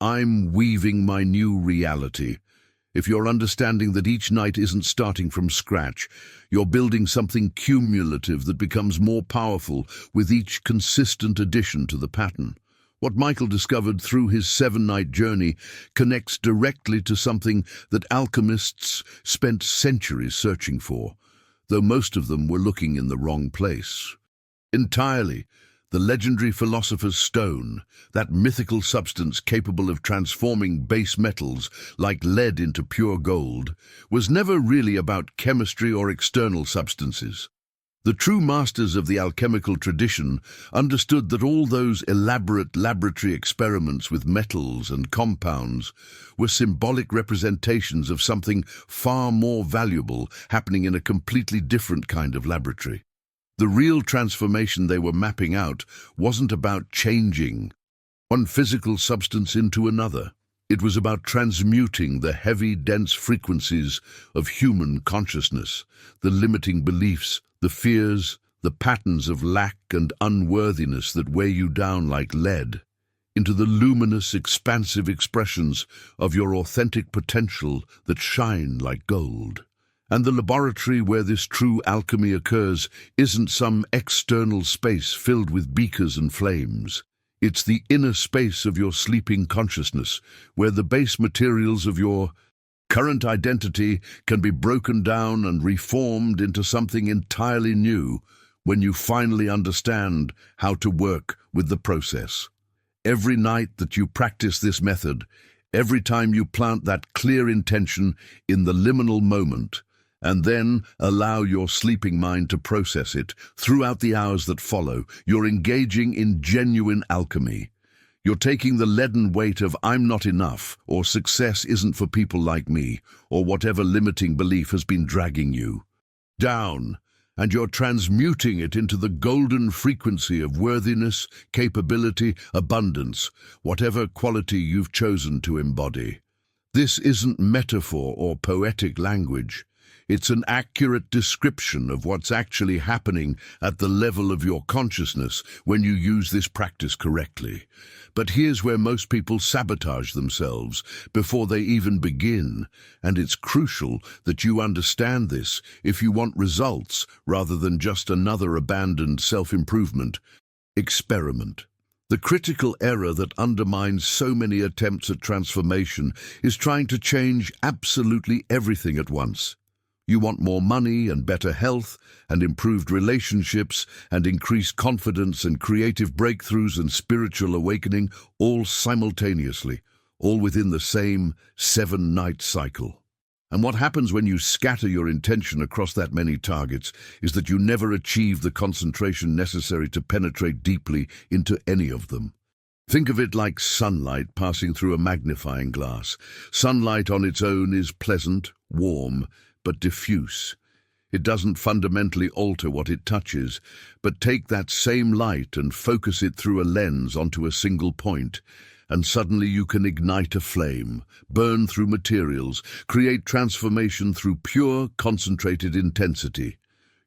Speaker 1: "I'm weaving my new reality." If you're understanding that each night isn't starting from scratch, you're building something cumulative that becomes more powerful with each consistent addition to the pattern. What Michael discovered through his 7-night journey connects directly to something that alchemists spent centuries searching for, though most of them were looking in the wrong place. Entirely, the legendary philosopher's stone, that mythical substance capable of transforming base metals like lead into pure gold, was never really about chemistry or external substances. The true masters of the alchemical tradition understood that all those elaborate laboratory experiments with metals and compounds were symbolic representations of something far more valuable happening in a completely different kind of laboratory. The real transformation they were mapping out wasn't about changing one physical substance into another. It was about transmuting the heavy, dense frequencies of human consciousness, the limiting beliefs, the fears, the patterns of lack and unworthiness that weigh you down like lead, into the luminous, expansive expressions of your authentic potential that shine like gold. And the laboratory where this true alchemy occurs isn't some external space filled with beakers and flames. It's the inner space of your sleeping consciousness, where the base materials of your current identity can be broken down and reformed into something entirely new when you finally understand how to work with the process. Every night that you practice this method, every time you plant that clear intention in the liminal moment, and then allow your sleeping mind to process it throughout the hours that follow, you're engaging in genuine alchemy. You're taking the leaden weight of "I'm not enough," or "success isn't for people like me," or whatever limiting belief has been dragging you down, and you're transmuting it into the golden frequency of worthiness, capability, abundance, whatever quality you've chosen to embody. This isn't metaphor or poetic language. It's an accurate description of what's actually happening at the level of your consciousness when you use this practice correctly. But here's where most people sabotage themselves before they even begin, and it's crucial that you understand this if you want results rather than just another abandoned self-improvement experiment. The critical error that undermines so many attempts at transformation is trying to change absolutely everything at once. You want more money and better health and improved relationships and increased confidence and creative breakthroughs and spiritual awakening all simultaneously, all within the same 7-night cycle. And what happens when you scatter your intention across that many targets is that you never achieve the concentration necessary to penetrate deeply into any of them. Think of it like sunlight passing through a magnifying glass. Sunlight on its own is pleasant, warm, but diffuse. It doesn't fundamentally alter what it touches, but take that same light and focus it through a lens onto a single point, and suddenly you can ignite a flame, burn through materials, create transformation through pure, concentrated intensity.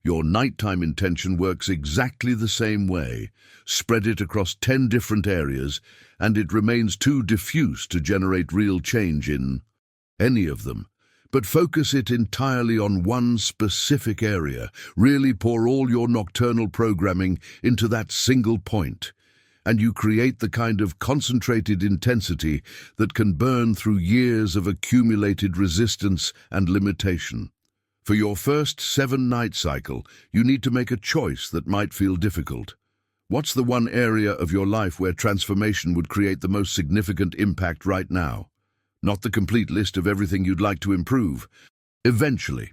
Speaker 1: Your nighttime intention works exactly the same way. Spread it across 10 different areas, and it remains too diffuse to generate real change in any of them. But focus it entirely on one specific area. Really pour all your nocturnal programming into that single point, and you create the kind of concentrated intensity that can burn through years of accumulated resistance and limitation. For your first 7-night cycle, you need to make a choice that might feel difficult. What's the one area of your life where transformation would create the most significant impact right now? Not the complete list of everything you'd like to improve. Eventually.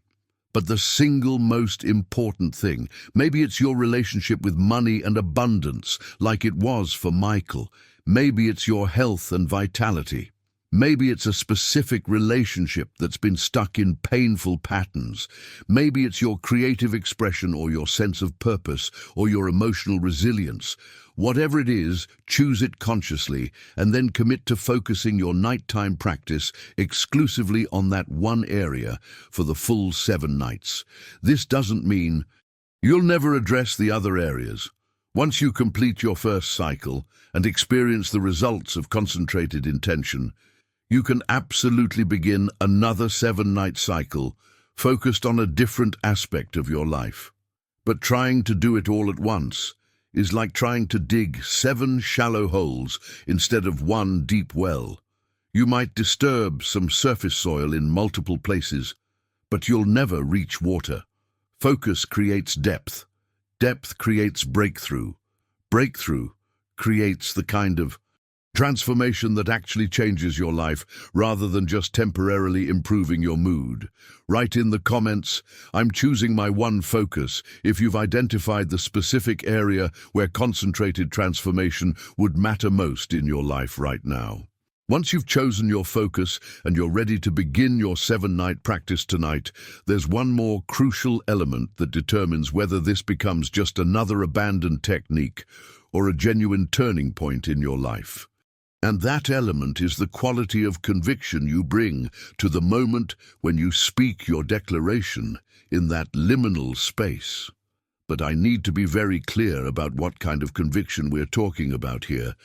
Speaker 1: But the single most important thing. Maybe it's your relationship with money and abundance, like it was for Michael. Maybe it's your health and vitality. Maybe it's a specific relationship that's been stuck in painful patterns. Maybe it's your creative expression or your sense of purpose or your emotional resilience. Whatever it is, choose it consciously and then commit to focusing your nighttime practice exclusively on that one area for the full 7 nights. This doesn't mean you'll never address the other areas. Once you complete your first cycle and experience the results of concentrated intention, you can absolutely begin another 7-night cycle focused on a different aspect of your life. But trying to do it all at once is like trying to dig 7 shallow holes instead of one deep well. You might disturb some surface soil in multiple places, but you'll never reach water. Focus creates depth. Depth creates breakthrough. Breakthrough creates the kind of transformation that actually changes your life rather than just temporarily improving your mood. Write in the comments, "I'm choosing my one focus," if you've identified the specific area where concentrated transformation would matter most in your life right now. Once you've chosen your focus and you're ready to begin your 7-night practice tonight, there's one more crucial element that determines whether this becomes just another abandoned technique or a genuine turning point in your life. And that element is the quality of conviction you bring to the moment when you speak your declaration in that liminal space. But I need to be very clear about what kind of conviction we're talking about here,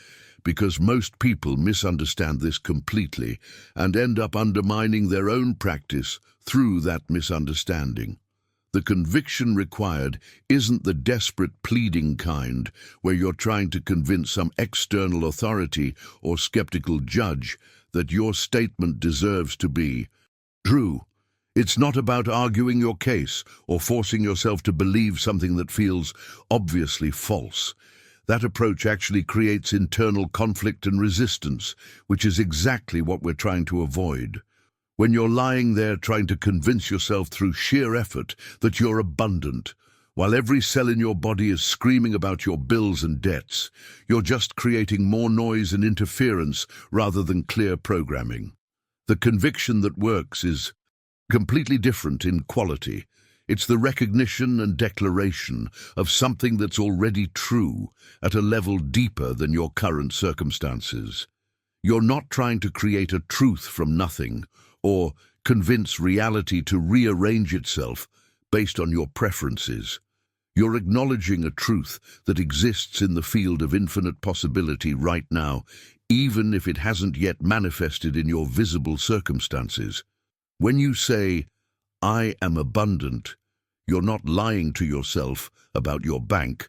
Speaker 1: because most people misunderstand this completely and end up undermining their own practice through that misunderstanding. The conviction required isn't the desperate pleading kind where you're trying to convince some external authority or skeptical judge that your statement deserves to be true. It's not about arguing your case or forcing yourself to believe something that feels obviously false. That approach actually creates internal conflict and resistance, which is exactly what we're trying to avoid. When you're lying there trying to convince yourself through sheer effort that you're abundant, while every cell in your body is screaming about your bills and debts, you're just creating more noise and interference rather than clear programming. The conviction that works is completely different in quality. It's the recognition and declaration of something that's already true at a level deeper than your current circumstances. You're not trying to create a truth from nothing or convince reality to rearrange itself based on your preferences. You're acknowledging a truth that exists in the field of infinite possibility right now, even if it hasn't yet manifested in your visible circumstances. When you say, "I am abundant," you're not lying to yourself about your bank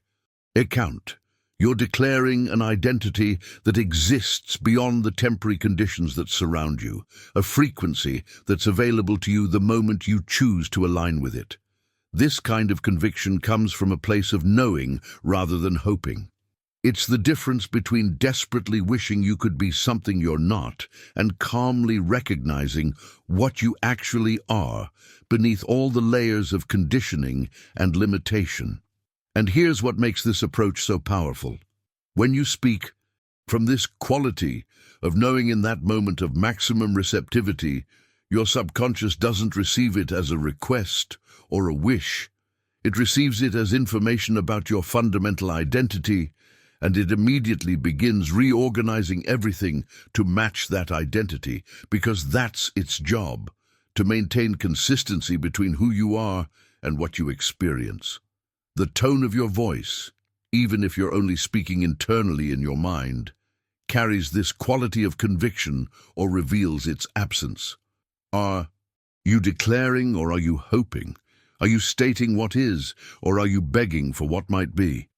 Speaker 1: account. You're declaring an identity that exists beyond the temporary conditions that surround you, a frequency that's available to you the moment you choose to align with it. This kind of conviction comes from a place of knowing rather than hoping. It's the difference between desperately wishing you could be something you're not and calmly recognizing what you actually are beneath all the layers of conditioning and limitation. And here's what makes this approach so powerful. When you speak from this quality of knowing in that moment of maximum receptivity, your subconscious doesn't receive it as a request or a wish. It receives it as information about your fundamental identity, and it immediately begins reorganizing everything to match that identity, because that's its job, to maintain consistency between who you are and what you experience. The tone of your voice, even if you're only speaking internally in your mind, carries this quality of conviction or reveals its absence. Are you declaring or are you hoping? Are you stating what is, or are you begging for what might be?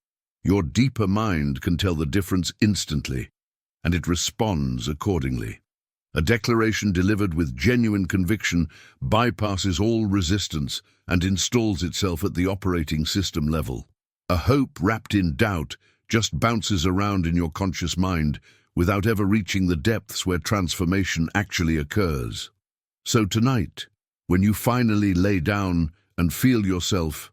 Speaker 1: Your deeper mind can tell the difference instantly, and it responds accordingly. A declaration delivered with genuine conviction bypasses all resistance and installs itself at the operating system level. A hope wrapped in doubt just bounces around in your conscious mind without ever reaching the depths where transformation actually occurs. So tonight, when you finally lay down and feel yourself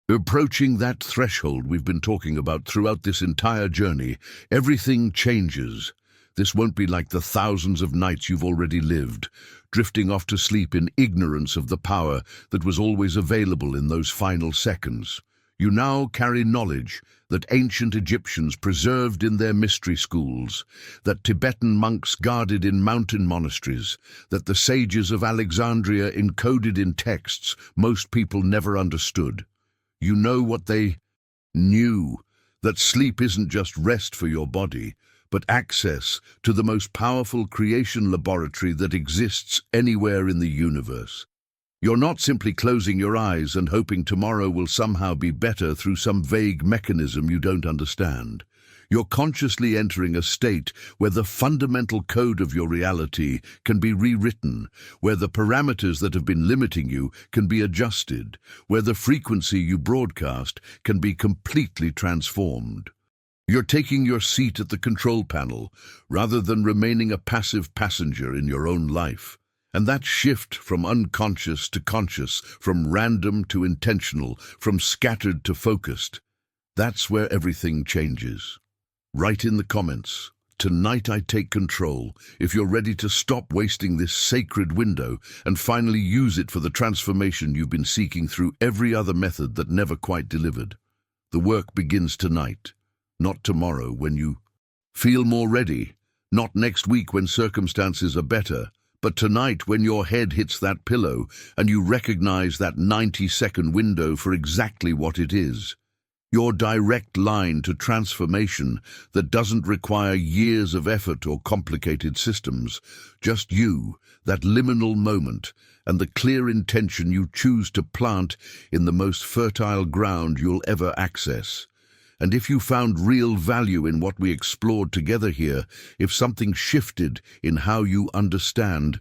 Speaker 1: approaching that threshold we've been talking about throughout this entire journey, everything changes. This won't be like the thousands of nights you've already lived, drifting off to sleep in ignorance of the power that was always available in those final seconds. You now carry knowledge that ancient Egyptians preserved in their mystery schools, that Tibetan monks guarded in mountain monasteries, that the sages of Alexandria encoded in texts most people never understood. You know what they knew, that sleep isn't just rest for your body, but access to the most powerful creation laboratory that exists anywhere in the universe. You're not simply closing your eyes and hoping tomorrow will somehow be better through some vague mechanism you don't understand. You're consciously entering a state where the fundamental code of your reality can be rewritten, where the parameters that have been limiting you can be adjusted, where the frequency you broadcast can be completely transformed. You're taking your seat at the control panel rather than remaining a passive passenger in your own life. And that shift from unconscious to conscious, from random to intentional, from scattered to focused, that's where everything changes. Write in the comments, "Tonight I take control," if you're ready to stop wasting this sacred window and finally use it for the transformation you've been seeking through every other method that never quite delivered. The work begins tonight, not tomorrow when you feel more ready, not next week when circumstances are better, but tonight when your head hits that pillow and you recognize that 90-second window for exactly what it is. Your direct line to transformation that doesn't require years of effort or complicated systems. Just you, that liminal moment, and the clear intention you choose to plant in the most fertile ground you'll ever access. And if you found real value in what we explored together here, if something shifted in how you understand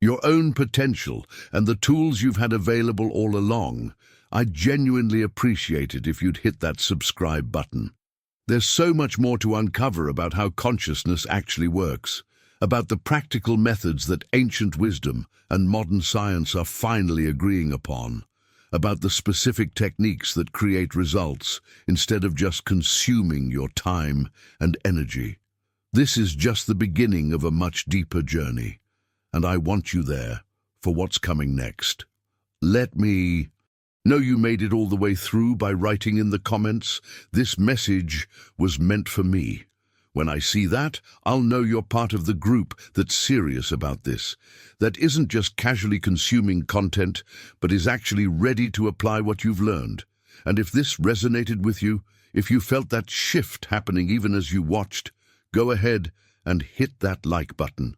Speaker 1: your own potential and the tools you've had available all along, I'd genuinely appreciate it if you'd hit that subscribe button. There's so much more to uncover about how consciousness actually works, about the practical methods that ancient wisdom and modern science are finally agreeing upon, about the specific techniques that create results instead of just consuming your time and energy. This is just the beginning of a much deeper journey, and I want you there for what's coming next. Let me know you made it all the way through by writing in the comments, "This message was meant for me." When I see that, I'll know you're part of the group that's serious about this, that isn't just casually consuming content, but is actually ready to apply what you've learned. And if this resonated with you, if you felt that shift happening even as you watched, go ahead and hit that like button.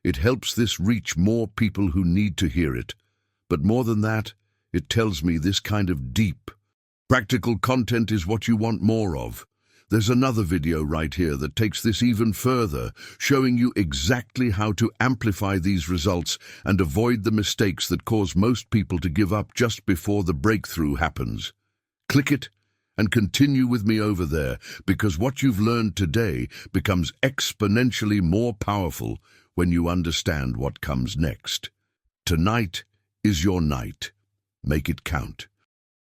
Speaker 1: It helps this reach more people who need to hear it. But more than that, it tells me this kind of deep, practical content is what you want more of. There's another video right here that takes this even further, showing you exactly how to amplify these results and avoid the mistakes that cause most people to give up just before the breakthrough happens. Click it and continue with me over there, because what you've learned today becomes exponentially more powerful when you understand what comes next. Tonight is your night. Make it count.